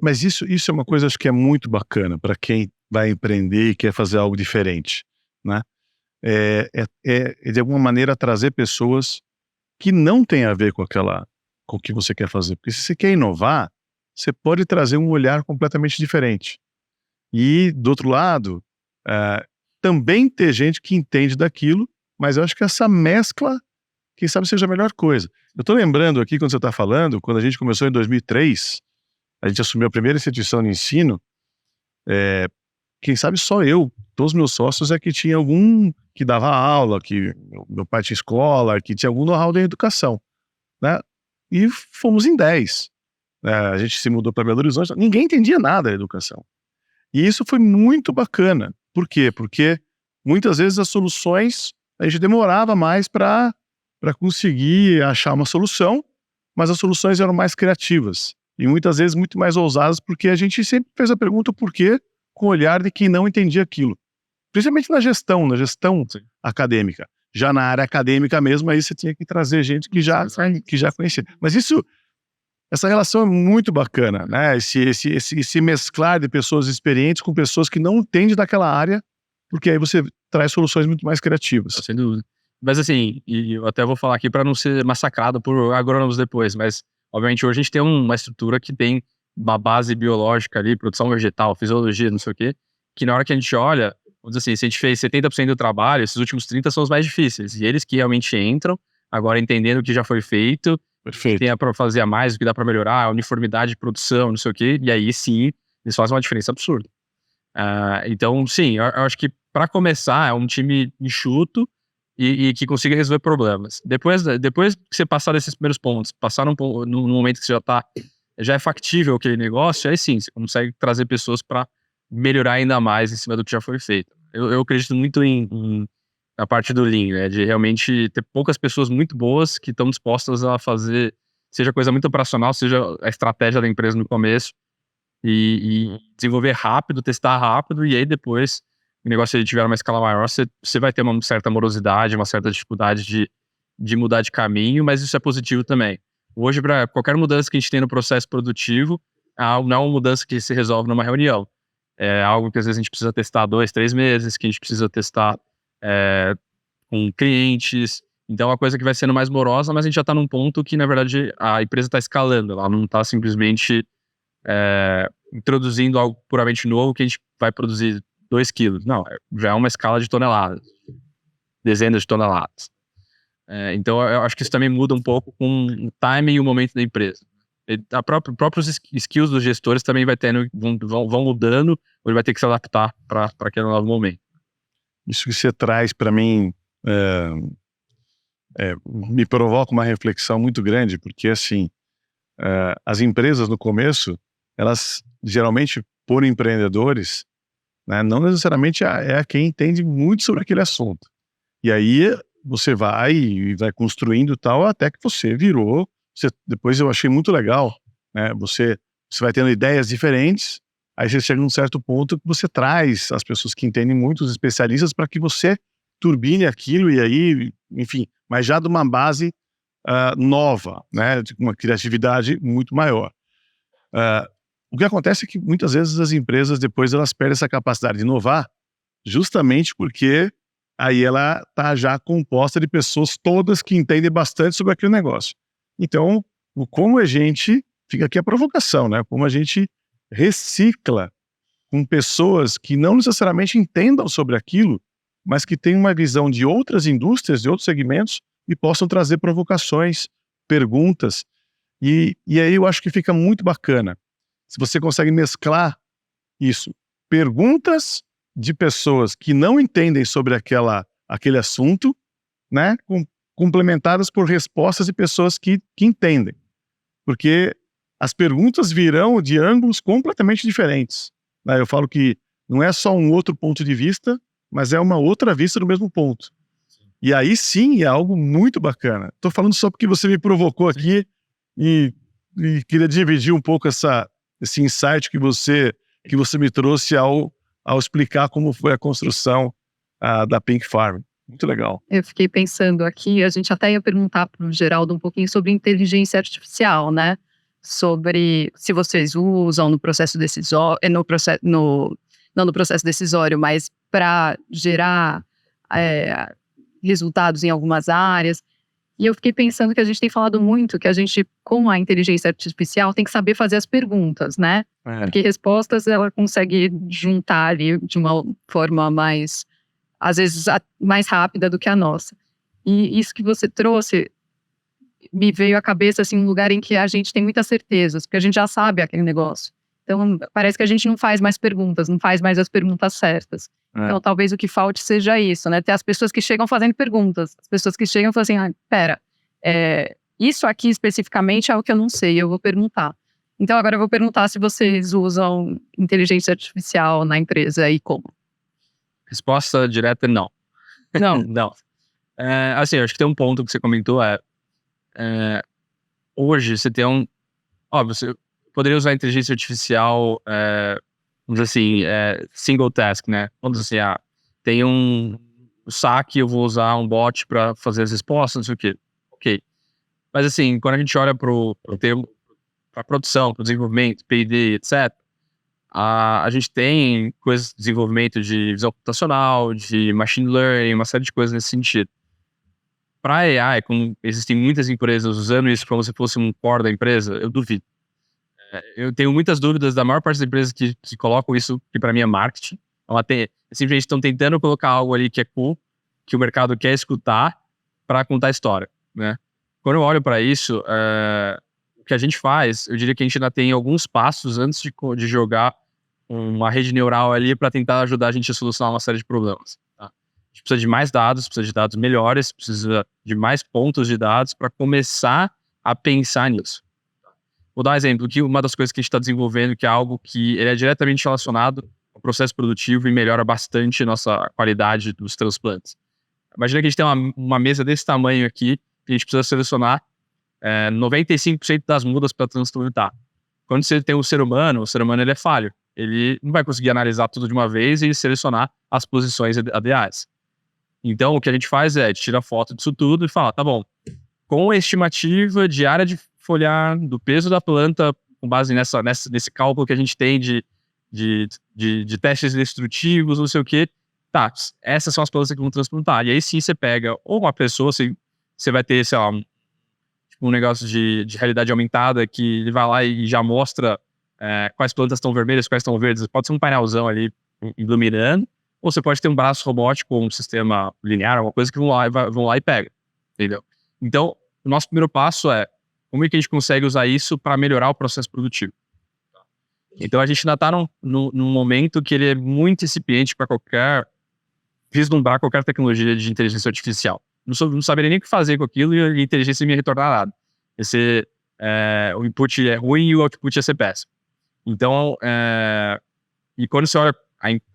mas isso é uma coisa, acho que é muito bacana para quem vai empreender e quer fazer algo diferente, né? De alguma maneira trazer pessoas que não têm a ver com o que você quer fazer. Porque se você quer inovar, você pode trazer um olhar completamente diferente. E, do outro lado, também ter gente que entende daquilo, mas eu acho que essa mescla, quem sabe seja a melhor coisa. Eu tô lembrando aqui, quando você está falando, quando a gente começou em 2003, a gente assumiu a primeira instituição de ensino, quem sabe só eu, todos os meus sócios que tinha algum que dava aula, que meu pai tinha escola, que tinha algum know-how da educação, né? E fomos em 10. A gente se mudou para Belo Horizonte, ninguém entendia nada da educação. E isso foi muito bacana. Por quê? Porque muitas vezes as soluções, a gente demorava mais para conseguir achar uma solução, mas as soluções eram mais criativas e muitas vezes muito mais ousadas, porque a gente sempre fez a pergunta por quê com o olhar de quem não entendia aquilo. Principalmente na gestão Sim. acadêmica. Já na área acadêmica mesmo, aí você tinha que trazer gente que já conhecia. Mas essa relação é muito bacana, né? Esse mesclar de pessoas experientes com pessoas que não entendem daquela área, porque aí você traz soluções muito mais criativas. Sem dúvida. Mas assim, e eu até vou falar aqui para não ser massacrado por agrônomos depois, mas obviamente hoje a gente tem uma estrutura que tem uma base biológica ali, produção vegetal, fisiologia, não sei o quê, que na hora que a gente olha, vamos dizer assim, se a gente fez 70% do trabalho, esses últimos 30% são os mais difíceis. E eles que realmente entram, agora entendendo o que já foi feito, Perfeito. Que tem para fazer a mais, o que dá para melhorar, a uniformidade de produção, não sei o quê, e aí sim, eles fazem uma diferença absurda. Então, sim, eu acho que para começar é um time enxuto e que consiga resolver problemas. Depois que você passar desses primeiros pontos, passar num momento que você já é factível aquele negócio, aí sim, você consegue trazer pessoas para melhorar ainda mais em cima do que já foi feito. Eu acredito muito na parte do Lean, né, de realmente ter poucas pessoas muito boas que estão dispostas a fazer, seja coisa muito operacional, seja a estratégia da empresa no começo, e desenvolver rápido, testar rápido, e aí depois o negócio, se ele tiver uma escala maior, você vai ter uma certa morosidade, uma certa dificuldade de mudar de caminho, mas isso é positivo também. Hoje, para qualquer mudança que a gente tem no processo produtivo, não é uma mudança que se resolve numa reunião. É algo que às vezes a gente precisa testar 2, 3 meses, que a gente precisa testar com clientes. Então é uma coisa que vai sendo mais morosa, mas a gente já está num ponto que, na verdade, a empresa está escalando. Ela não está simplesmente introduzindo algo puramente novo que a gente vai produzir 2 quilos. Não, já é uma escala de toneladas, dezenas de toneladas. Então eu acho que isso também muda um pouco com o timing e o momento da empresa. Próprios skills dos gestores também vão mudando, ou ele vai ter que se adaptar para aquele novo momento. Isso que você traz para mim me provoca uma reflexão muito grande, porque assim, as empresas no começo, elas geralmente, por empreendedores, né, não necessariamente é quem entende muito sobre aquele assunto. E aí você vai construindo tal, até que você virou. Depois eu achei muito legal, né? Você vai tendo ideias diferentes, aí você chega num certo ponto que você traz as pessoas que entendem muito, os especialistas, para que você turbine aquilo e aí, enfim, mas já de uma base nova, né? De uma criatividade muito maior. O que acontece é que muitas vezes as empresas depois elas perdem essa capacidade de inovar, justamente porque aí ela está já composta de pessoas todas que entendem bastante sobre aquele negócio. Então, como a gente, fica aqui a provocação, né? Como a gente recicla com pessoas que não necessariamente entendam sobre aquilo, mas que têm uma visão de outras indústrias, de outros segmentos, e possam trazer provocações, perguntas. E aí eu acho que fica muito bacana. Se você consegue mesclar isso, perguntas de pessoas que não entendem sobre aquele assunto, né, complementadas por respostas de pessoas que entendem. Porque as perguntas virão de ângulos completamente diferentes, né? Eu falo que não é só um outro ponto de vista, mas é uma outra vista do mesmo ponto. E aí sim é algo muito bacana. Estou falando só porque você me provocou aqui e queria dividir um pouco esse insight que você me trouxe ao explicar como foi a construção da Pink Farm. Muito legal. Eu fiquei pensando aqui, a gente até ia perguntar para o Geraldo um pouquinho sobre inteligência artificial, né? Sobre se vocês usam no processo decisório, não no processo decisório, mas para gerar resultados em algumas áreas. E eu fiquei pensando que a gente tem falado muito que a gente, com a inteligência artificial, tem que saber fazer as perguntas, né? Porque respostas ela consegue juntar ali de uma forma mais, às vezes, mais rápida do que a nossa. E isso que você trouxe me veio à cabeça, assim, um lugar em que a gente tem muitas certezas, porque a gente já sabe aquele negócio. Então, parece que a gente não faz mais perguntas, não faz mais as perguntas certas. Então, talvez o que falte seja isso, né? Ter as pessoas que chegam fazendo perguntas. As pessoas que chegam e falam assim, pera, isso aqui especificamente é o que eu não sei, eu vou perguntar. Então, agora eu vou perguntar se vocês usam inteligência artificial na empresa e como. Resposta direta, não. Não. Não. Assim, eu acho que tem um ponto que você comentou, hoje você tem óbvio, você poderia usar a inteligência artificial, vamos dizer assim, single task, né? Vamos dizer assim, tem um saque, eu vou usar um bot para fazer as respostas, não sei o quê. Ok. Mas assim, quando a gente olha para a produção, para o desenvolvimento, P&D, etc., a gente tem coisas de desenvolvimento de visão computacional, de machine learning, uma série de coisas nesse sentido. Para AI, como existem muitas empresas usando isso como se fosse um core da empresa, eu duvido. Eu tenho muitas dúvidas da maior parte das empresas que colocam isso, que para mim é marketing. Simplesmente estão tentando colocar algo ali que é cool, que o mercado quer escutar para contar a história, né? Quando eu olho para isso, o que a gente faz, eu diria que a gente ainda tem alguns passos antes de jogar uma rede neural ali para tentar ajudar a gente a solucionar uma série de problemas. Tá? A gente precisa de mais dados, precisa de dados melhores, precisa de mais pontos de dados para começar a pensar nisso. Vou dar um exemplo, que uma das coisas que a gente está desenvolvendo, que é algo que ele é diretamente relacionado ao processo produtivo e melhora bastante a nossa qualidade dos transplantes. Imagina que a gente tem uma mesa desse tamanho aqui, e a gente precisa selecionar 95% das mudas para transplantar. Quando você tem o ser humano ele é falho. Ele não vai conseguir analisar tudo de uma vez e selecionar as posições ideais. Então, o que a gente faz é tira foto disso tudo e fala, tá bom, com a estimativa de área de folhar, do peso da planta, com base nesse cálculo que a gente tem de testes destrutivos, não sei o quê, tá, essas são as plantas que vão transplantar. E aí sim você pega, ou uma pessoa, você vai ter, sei lá, um negócio de realidade aumentada que ele vai lá e já mostra quais plantas estão vermelhas, quais estão verdes. Pode ser um painelzão ali iluminando, ou você pode ter um braço robótico ou um sistema linear, alguma coisa que vão lá e pega, entendeu? Então, o nosso primeiro passo é como é que a gente consegue usar isso para melhorar o processo produtivo. Então a gente ainda está num momento que ele é muito incipiente para vislumbrar qualquer tecnologia de inteligência artificial. Não saberia nem o que fazer com aquilo e a inteligência não ia retornar nada. O input é ruim e o output ia ser péssimo. Então, e quando você olha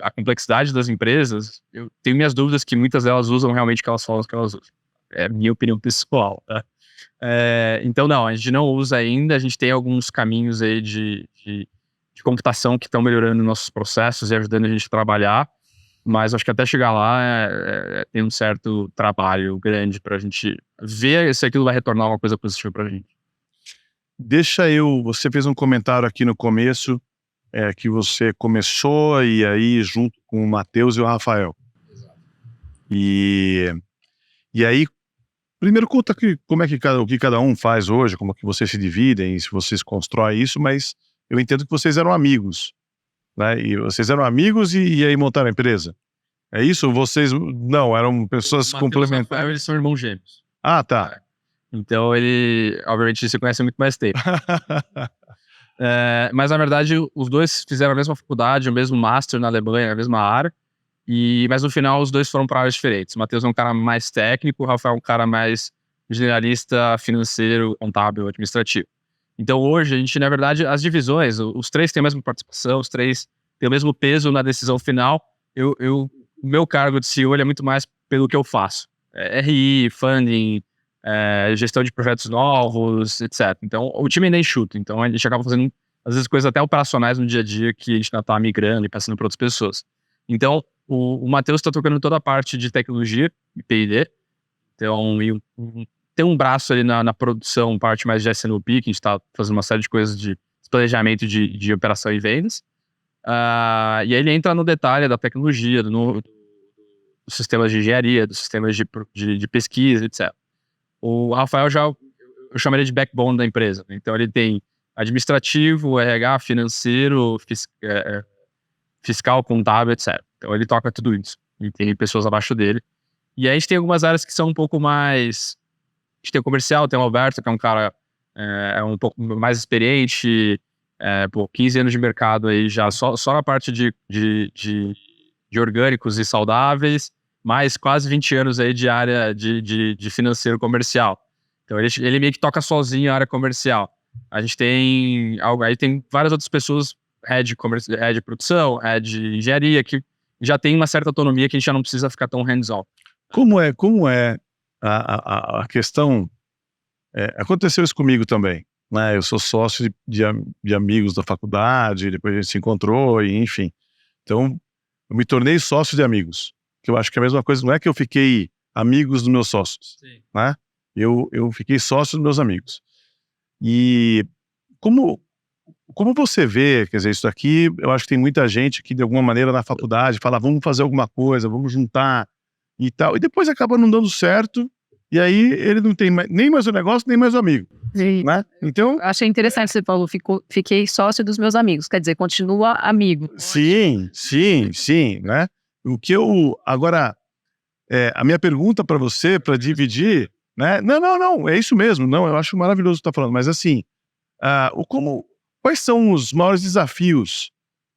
a complexidade das empresas, eu tenho minhas dúvidas que muitas delas usam realmente o que elas falam que elas usam. É a minha opinião pessoal, tá? Então, não, a gente não usa ainda. A gente tem alguns caminhos aí de computação que estão melhorando nossos processos e ajudando a gente a trabalhar, mas acho que até chegar lá tem um certo trabalho grande para a gente ver se aquilo vai retornar uma coisa positiva para a gente. Você fez um comentário aqui no começo, que você começou e aí junto com o Matheus e o Rafael. Exato. E aí, primeiro conta como é que o que cada um faz hoje, como é que vocês se dividem, se vocês constroem isso, mas eu entendo que vocês eram amigos, né? E vocês eram amigos e aí montaram a empresa. É isso? Vocês não, eram pessoas complementares. Rafael, eles são irmãos gêmeos. Ah, tá. Então obviamente, se conhece há muito mais tempo. Mas na verdade, os dois fizeram a mesma faculdade, o mesmo master na Alemanha, a mesma área. Mas no final, os dois foram para áreas diferentes. O Matheus é um cara mais técnico, o Rafael é um cara mais generalista, financeiro, contábil, administrativo. Então hoje, a gente, na verdade, as divisões, os três têm a mesma participação, os três têm o mesmo peso na decisão final. O meu cargo de CEO ele é muito mais pelo que eu faço. RI, funding, gestão de projetos novos, etc. Então, o time ainda é enxuto. Então, a gente acaba fazendo, às vezes, coisas até operacionais no dia a dia que a gente ainda está migrando e passando para outras pessoas. Então, o Matheus está tocando toda a parte de tecnologia e P&D. Então, tem um braço ali na produção, parte mais de S&OP, que a gente está fazendo uma série de coisas de planejamento de operação e vendas. E aí ele entra no detalhe da tecnologia, dos sistemas de engenharia, dos sistemas de pesquisa, etc. O Rafael eu chamaria de backbone da empresa. Então ele tem administrativo, RH, financeiro, fiscal, contábil, etc. Então ele toca tudo isso. E tem pessoas abaixo dele. E aí a gente tem algumas áreas que são um pouco mais... A gente tem o comercial, tem o Alberto, que é um cara um pouco mais experiente, 15 anos de mercado aí já, só na parte de orgânicos e saudáveis, mais quase 20 anos aí de área de financeiro comercial. Então ele meio que toca sozinho a área comercial. A gente tem várias outras pessoas, head de produção, head de engenharia, que já tem uma certa autonomia que a gente já não precisa ficar tão hands-on. Como é a questão... aconteceu isso comigo também, né? Eu sou sócio de amigos da faculdade, depois a gente se encontrou, e enfim. Então, eu me tornei sócio de amigos. Que eu acho que é a mesma coisa, não é que eu fiquei amigos dos meus sócios, Sim. né? Eu fiquei sócio dos meus amigos. E como você vê, quer dizer, isso aqui, eu acho que tem muita gente que de alguma maneira na faculdade fala, vamos fazer alguma coisa, vamos juntar e tal, e depois acaba não dando certo, e aí ele não tem nem mais o negócio, nem mais o amigo, né? Então... Achei interessante, você falou, fiquei sócio dos meus amigos, quer dizer, continua amigo. Sim, né? Agora, a minha pergunta para você, para dividir, né? Não, é isso mesmo, não, eu acho maravilhoso o que você está falando, mas assim, quais são os maiores desafios,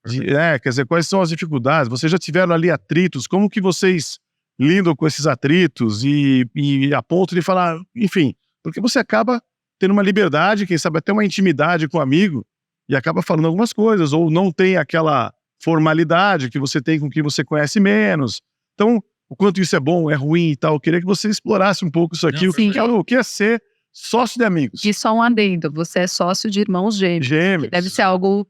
quer dizer, quais são as dificuldades? Vocês já tiveram ali atritos, como que vocês lidam com esses atritos e a ponto de falar, enfim, porque você acaba tendo uma liberdade, quem sabe até uma intimidade com o amigo, e acaba falando algumas coisas, ou não tem aquela formalidade que você tem com quem você conhece menos. Então, o quanto isso é bom, é ruim e tal, eu queria que você explorasse um pouco isso aqui, o que é ser sócio de amigos. E só um adendo, você é sócio de irmãos gêmeos. Que deve ser algo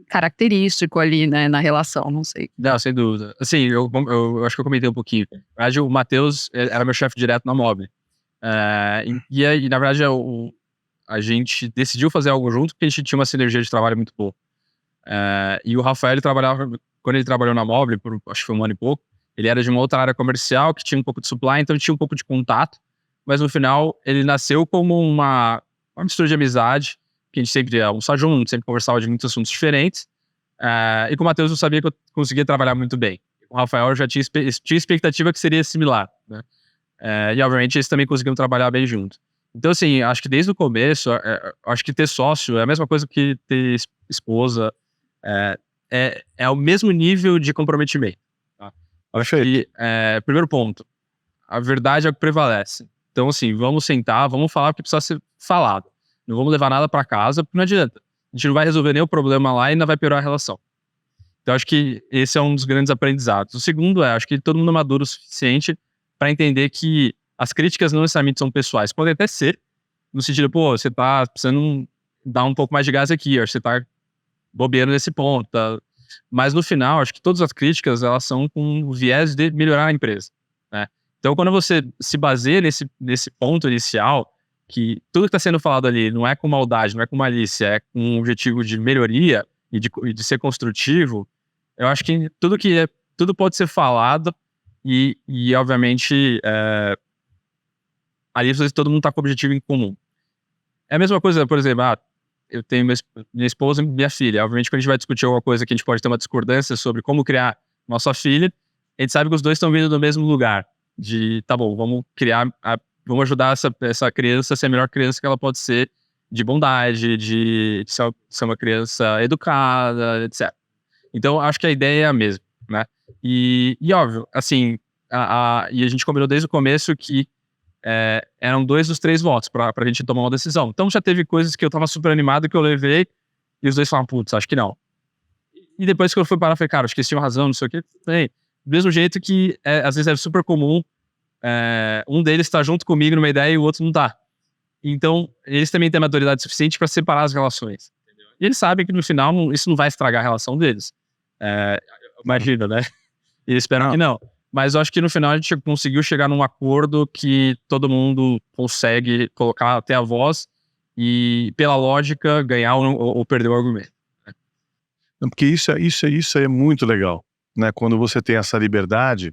característico ali, né, na relação, não sei. Não, sem dúvida. Assim, eu acho que eu comentei um pouquinho. Na verdade, o Matheus era meu chefe direto na Mobile. E na verdade, a gente decidiu fazer algo junto porque a gente tinha uma sinergia de trabalho muito boa. E o Rafael, quando ele trabalhou na Mobile, acho que foi um ano e pouco, ele era de uma outra área comercial que tinha um pouco de supply, então tinha um pouco de contato, mas no final ele nasceu como uma mistura de amizade, que a gente sempre ia almoçar junto, sempre conversava de muitos assuntos diferentes, e com o Matheus eu sabia que eu conseguia trabalhar muito bem. Com o Rafael eu já tinha expectativa que seria similar, né? E obviamente eles também conseguiam trabalhar bem junto. Então, assim, acho que desde o começo, acho que ter sócio é a mesma coisa que ter esposa, é o mesmo nível de comprometimento. Tá? Acho que, primeiro ponto, a verdade é o que prevalece. Então, assim, vamos sentar, vamos falar o que precisa ser falado. Não vamos levar nada para casa, porque não adianta. A gente não vai resolver nenhum problema lá e ainda vai piorar a relação. Então, acho que esse é um dos grandes aprendizados. O segundo acho que todo mundo é maduro o suficiente para entender que as críticas não necessariamente são pessoais. Podem até ser, no sentido, pô, você tá precisando dar um pouco mais de gás aqui, você tá bobeando nesse ponto. Tá? Mas no final, acho que todas as críticas, elas são com o viés de melhorar a empresa, né? Então, quando você se baseia nesse ponto inicial, que tudo que está sendo falado ali não é com maldade, não é com malícia, é com um objetivo de melhoria e de ser construtivo, eu acho que tudo pode ser falado e obviamente, ali todo mundo está com o objetivo em comum. É a mesma coisa, por exemplo, eu tenho minha esposa e minha filha. Obviamente, quando a gente vai discutir alguma coisa que a gente pode ter uma discordância sobre como criar nossa filha, a gente sabe que os dois estão vindo do mesmo lugar. Tá bom, vamos vamos ajudar essa criança a ser a melhor criança que ela pode ser, de bondade, de ser uma criança educada, etc. Então, acho que a ideia é a mesma, né? E óbvio, assim, e a gente combinou desde o começo que eram 2 dos 3 votos pra gente tomar uma decisão. Então, já teve coisas que eu tava super animado que eu levei e os dois falaram, putz, acho que não. E depois que eu fui parar, eu falei, cara, acho que eles tinham razão, não sei o quê. Do mesmo jeito que, às vezes, é super comum um deles tá junto comigo numa ideia e o outro não tá. Então, eles também têm maturidade suficiente para separar as relações. Entendeu? E eles sabem que, no final, isso não vai estragar a relação deles. Imagina, né? E eles esperam que não. Mas eu acho que, no final, a gente conseguiu chegar num acordo que todo mundo consegue colocar até a voz e, pela lógica, ganhar ou perder o argumento. Porque isso é muito legal, né? Quando você tem essa liberdade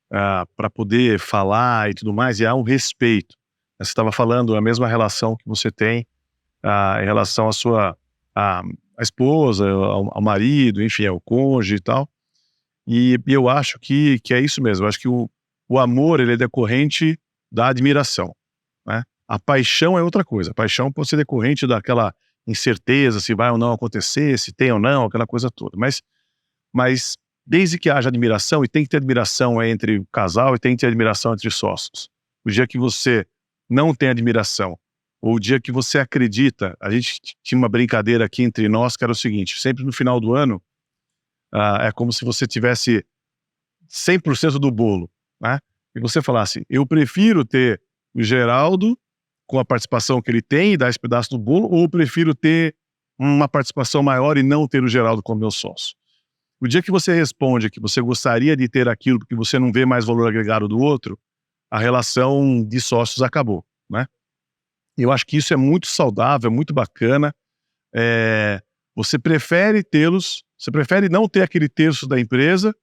para poder falar e tudo mais, e há um respeito. Você estava falando a mesma relação que você tem em relação à sua a esposa, ao marido, enfim, ao cônjuge e tal. E eu acho que é isso mesmo. Eu acho que o amor, ele é decorrente da admiração, né? A paixão é outra coisa. A paixão pode ser decorrente daquela incerteza se vai ou não acontecer, se tem ou não, aquela coisa toda. Mas desde que haja admiração, e tem que ter admiração entre o casal e tem que ter admiração entre sócios. O dia que você não tem admiração, ou o dia que você acredita, a gente tinha uma brincadeira aqui entre nós que era o seguinte, sempre no final do ano, é como se você tivesse 100% do bolo, né? E você falasse, eu prefiro ter o Geraldo com a participação que ele tem e dar esse pedaço do bolo, ou eu prefiro ter uma participação maior e não ter o Geraldo como meu sócio. O dia que você responde que você gostaria de ter aquilo porque você não vê mais valor agregado do outro, a relação de sócios acabou, né? Eu acho que isso é muito saudável, muito bacana. Você prefere não ter aquele terço da empresa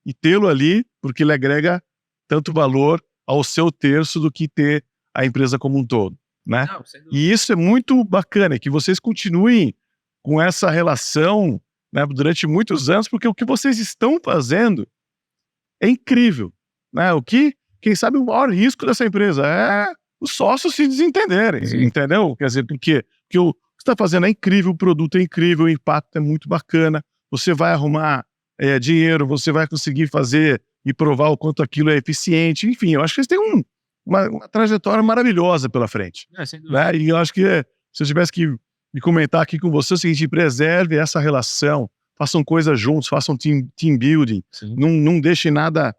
e tê-lo ali porque ele agrega tanto valor ao seu terço do que ter a empresa como um todo, né? Não, e isso é muito bacana, que vocês continuem com essa relação, né, durante muitos anos, porque o que vocês estão fazendo é incrível, né? Quem sabe o maior risco dessa empresa é os sócios se desentenderem, entendeu? Quer dizer, porque o que você está fazendo é incrível, o produto é incrível, o impacto é muito bacana, você vai arrumar dinheiro, você vai conseguir fazer e provar o quanto aquilo é eficiente, enfim, eu acho que eles têm uma trajetória maravilhosa pela frente, né? E eu acho que se eu tivesse que me comentar aqui com você, é o seguinte, preserve essa relação, façam coisas juntos, façam team building, não deixem nada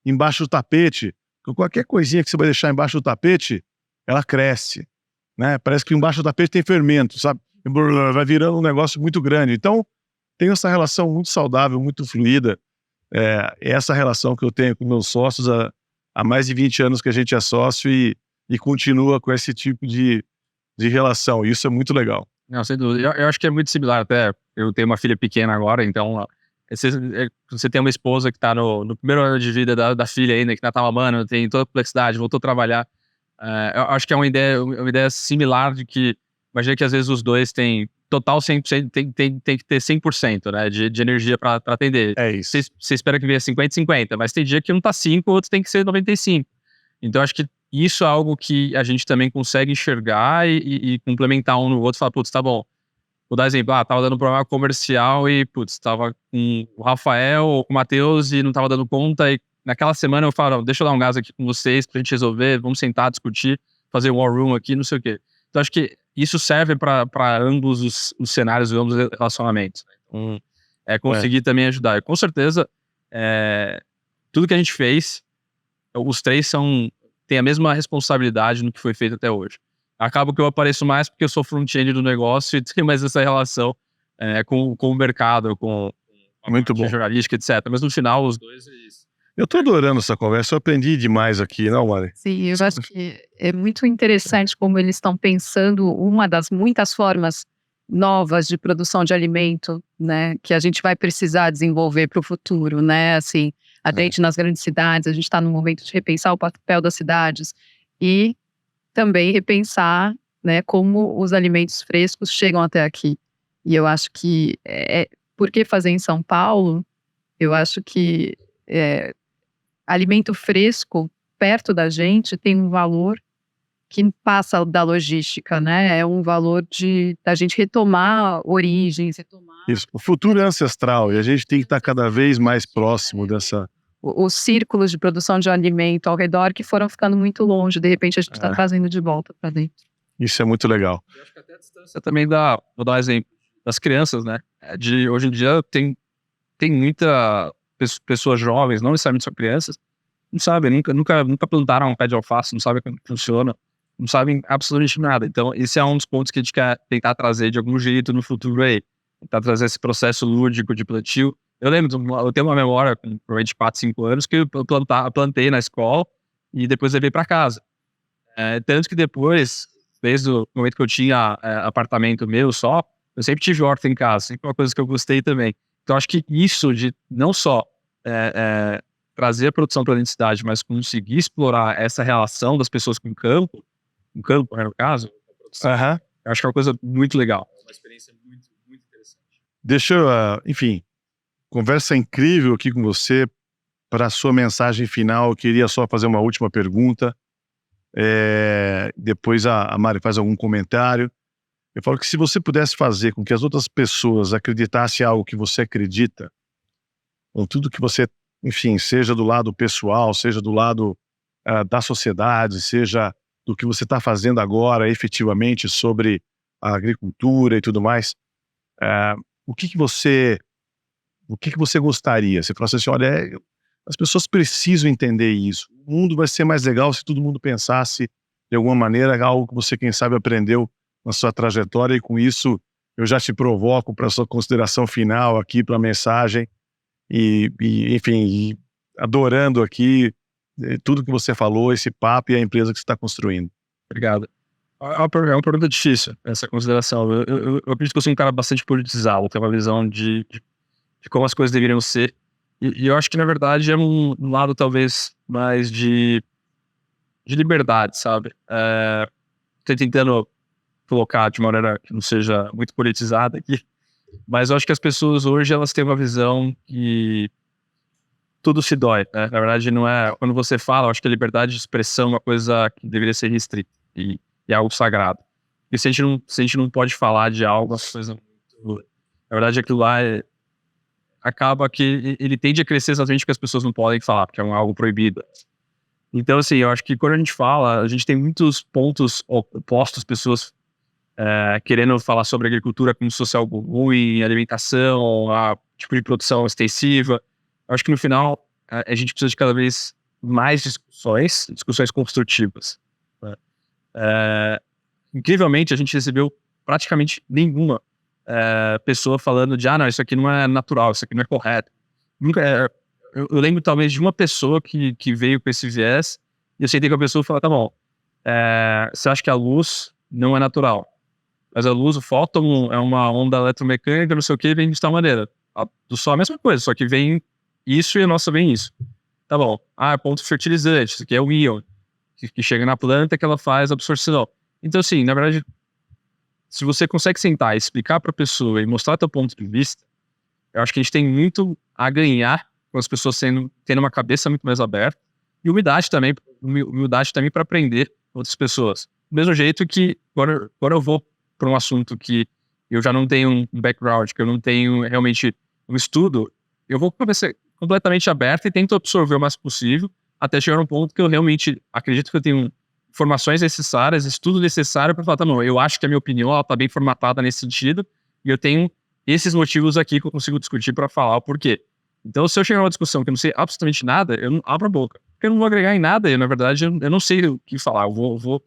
embaixo do tapete. Qualquer coisinha que você vai deixar embaixo do tapete, ela cresce, né? Parece que embaixo do tapete tem fermento, sabe? Vai virando um negócio muito grande. Então, tem essa relação muito saudável, muito fluida. Essa relação que eu tenho com meus sócios há mais de 20 anos que a gente é sócio e continua com esse tipo de relação. Isso é muito legal. Não, sem dúvida. Eu acho que é muito similar até. Eu tenho uma filha pequena agora, então você tem uma esposa que está no primeiro ano de vida da filha ainda, que ainda tá mamando, tem toda a complexidade, voltou a trabalhar. Eu acho que é uma ideia similar de que, imagina que às vezes os dois têm total 100%, tem que ter 100%, né, de energia para atender. É isso. Você espera que venha 50-50, mas tem dia que um tá 5, o outro tem que ser 95. Então acho que isso é algo que a gente também consegue enxergar e complementar um no outro, falar, putz, tá bom. Vou dar exemplo, tava dando problema comercial e, putz, tava com o Rafael ou com o Matheus e não tava dando conta, e naquela semana eu falo, deixa eu dar um gás aqui com vocês pra gente resolver, vamos sentar, discutir, fazer war room aqui, não sei o quê. Então acho que isso serve para ambos os cenários, ambos os relacionamentos. Então, conseguir também ajudar. E com certeza, tudo que a gente fez, os três têm a mesma responsabilidade no que foi feito até hoje. Acaba que eu apareço mais porque eu sou front-end do negócio e tenho mais essa relação com o mercado, com Muito bom. jornalística, etc. Mas no final, os dois... Eu tô adorando essa conversa, eu aprendi demais aqui, não, Mari? Sim, eu acho que é muito interessante como eles estão pensando uma das muitas formas novas de produção de alimento, né, que a gente vai precisar desenvolver para o futuro, né, assim, a gente nas grandes cidades, a gente está no momento de repensar o papel das cidades e também repensar, né, como os alimentos frescos chegam até aqui. E eu acho que, por que fazer em São Paulo? Eu acho que alimento fresco perto da gente tem um valor que passa da logística, né? É um valor da gente retomar origens, Isso. O futuro é ancestral e a gente tem que estar cada vez mais próximo dessa... os círculos de produção de alimento ao redor que foram ficando muito longe, de repente a gente está trazendo de volta para dentro. Isso é muito legal. Eu acho que até a distância também vou dar um exemplo, das crianças, né? Hoje em dia tem muita pessoas jovens, não necessariamente só crianças, não sabem, nunca plantaram um pé de alface, não sabem como funciona, não sabem absolutamente nada. Então, esse é um dos pontos que a gente quer tentar trazer de algum jeito no futuro aí. Tentar trazer esse processo lúdico de plantio. Eu tenho uma memória com provavelmente 4, 5 anos que eu plantei na escola e depois levei para casa. Tanto que depois, desde o momento que eu tinha apartamento meu só, eu sempre tive horta em casa, sempre uma coisa que eu gostei também. Então, acho que isso de não só trazer a produção para a cidade, mas conseguir explorar essa relação das pessoas com o campo, no caso, eu acho que é uma coisa muito legal. É uma experiência muito, muito interessante. Deixa eu, enfim, conversa incrível aqui com você. Para a sua mensagem final, eu queria só fazer uma última pergunta. Depois a Mari faz algum comentário. Eu falo que se você pudesse fazer com que as outras pessoas acreditassem em algo que você acredita, ou tudo que você, enfim, seja do lado pessoal, seja do lado da sociedade, seja do que você está fazendo agora efetivamente sobre a agricultura e tudo mais, o que você gostaria? Você fala assim, olha, as pessoas precisam entender isso. O mundo vai ser mais legal se todo mundo pensasse de alguma maneira algo que você, quem sabe, aprendeu na sua trajetória, e com isso eu já te provoco para a sua consideração final aqui, para a mensagem, enfim, adorando aqui tudo que você falou, esse papo e a empresa que você está construindo. Obrigado. É uma pergunta difícil, essa consideração. Eu acredito que eu sou um cara bastante politizado, tenho uma visão de como as coisas deveriam ser, e eu acho que, na verdade, é um lado talvez mais de liberdade, sabe? Tô tentando colocar de maneira que não seja muito politizada aqui, mas eu acho que as pessoas hoje, elas têm uma visão que tudo se dói, né? Na verdade, não é... Quando você fala, eu acho que a liberdade de expressão é uma coisa que deveria ser restrita e é algo sagrado. E se a gente não pode falar de algo, uma coisa muito... Na verdade, aquilo lá acaba que ele tende a crescer exatamente porque as pessoas não podem falar, porque é algo proibido. Então, assim, eu acho que quando a gente fala, a gente tem muitos pontos opostos, pessoas querendo falar sobre agricultura como se fosse algo ruim, alimentação, tipo de produção extensiva. Eu acho que no final a gente precisa de cada vez mais discussões construtivas, né? Incrivelmente, a gente recebeu praticamente nenhuma pessoa falando de não, isso aqui não é natural, isso aqui não é correto. Nunca, eu lembro talvez de uma pessoa que veio com esse viés, e eu sentei com a pessoa e falei, tá bom, você acha que a luz não é natural? Mas a luz, o fóton, é uma onda eletromecânica, não sei o que, vem de tal maneira. Do Sol é a mesma coisa, só que vem isso e a nossa vem isso. Tá bom. É ponto fertilizante, isso aqui é o íon, que chega na planta que ela faz absorção. Então, assim, na verdade, se você consegue sentar e explicar para a pessoa e mostrar teu ponto de vista, eu acho que a gente tem muito a ganhar com as pessoas tendo uma cabeça muito mais aberta E humildade também para aprender outras pessoas. Do mesmo jeito que quando eu vou para um assunto que eu já não tenho um background, que eu não tenho realmente um estudo, eu vou completamente aberto e tento absorver o mais possível até chegar num ponto que eu realmente acredito que eu tenho informações necessárias, estudo necessário para falar, tá bom, eu acho que a minha opinião está bem formatada nesse sentido e eu tenho esses motivos aqui que eu consigo discutir para falar o porquê. Então, se eu chegar numa discussão que eu não sei absolutamente nada, eu não abro a boca. Porque eu não vou agregar em nada e, na verdade, eu não sei o que falar. Eu vou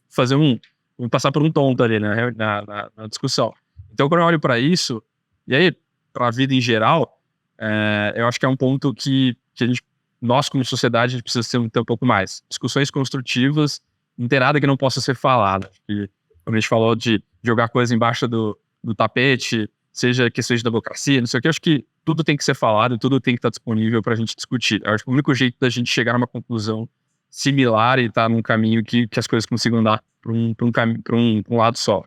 fazer vou passar por um tonto ali, né, na discussão. Então, quando eu olho para isso, e aí, para a vida em geral, eu acho que é um ponto que nós, como sociedade, a gente precisa ter um pouco mais. Discussões construtivas, não tem nada que não possa ser falado. E, como a gente falou de jogar coisa embaixo do tapete, seja questões de democracia, não sei o que, eu acho que tudo tem que ser falado, tudo tem que estar disponível para a gente discutir. Eu acho que o único jeito da gente chegar a uma conclusão similar e estar num caminho que as coisas consigam andar para um lado só,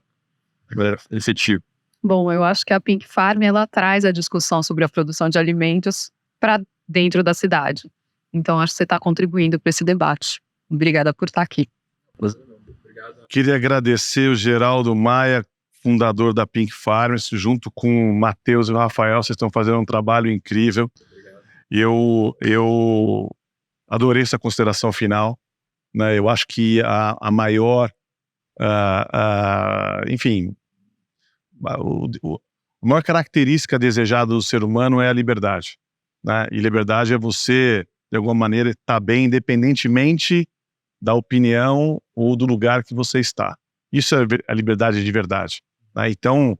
efetivo. Bom, eu acho que a Pink Farm, ela traz a discussão sobre a produção de alimentos para dentro da cidade. Então, acho que você está contribuindo para esse debate. Obrigada por estar aqui. Obrigado. Queria agradecer o Geraldo Maia, fundador da Pink Farms, junto com o Matheus e o Rafael, vocês estão fazendo um trabalho incrível. E eu adorei essa consideração final, né? Eu acho que a maior, enfim, a maior característica desejada do ser humano é a liberdade, né? E liberdade é você, de alguma maneira, estar bem independentemente da opinião ou do lugar que você está. Isso é a liberdade de verdade, né? Então,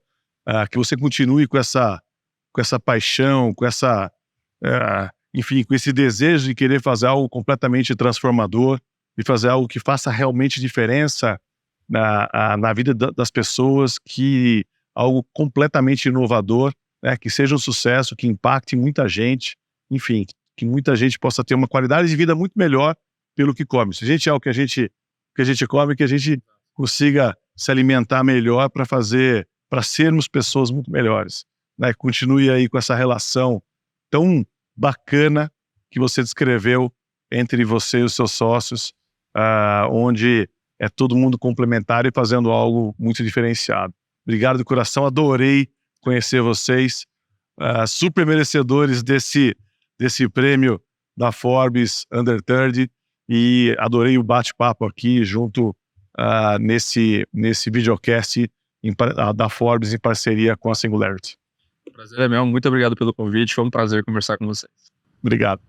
que você continue com essa paixão, enfim, com esse desejo de querer fazer algo completamente transformador e fazer algo que faça realmente diferença na vida das pessoas, que algo completamente inovador, né, que seja um sucesso, que impacte muita gente, enfim, que muita gente possa ter uma qualidade de vida muito melhor pelo que come. Se a gente é o que a gente come, que a gente consiga se alimentar melhor para sermos pessoas muito melhores, né? Continue aí com essa relação tão bacana que você descreveu entre você e os seus sócios, onde é todo mundo complementar e fazendo algo muito diferenciado. Obrigado de coração, adorei conhecer vocês, super merecedores desse prêmio da Forbes Under 30, e adorei o bate-papo aqui junto nesse videocast da Forbes em parceria com a Singularity. O prazer é meu, muito obrigado pelo convite, foi um prazer conversar com vocês. Obrigado.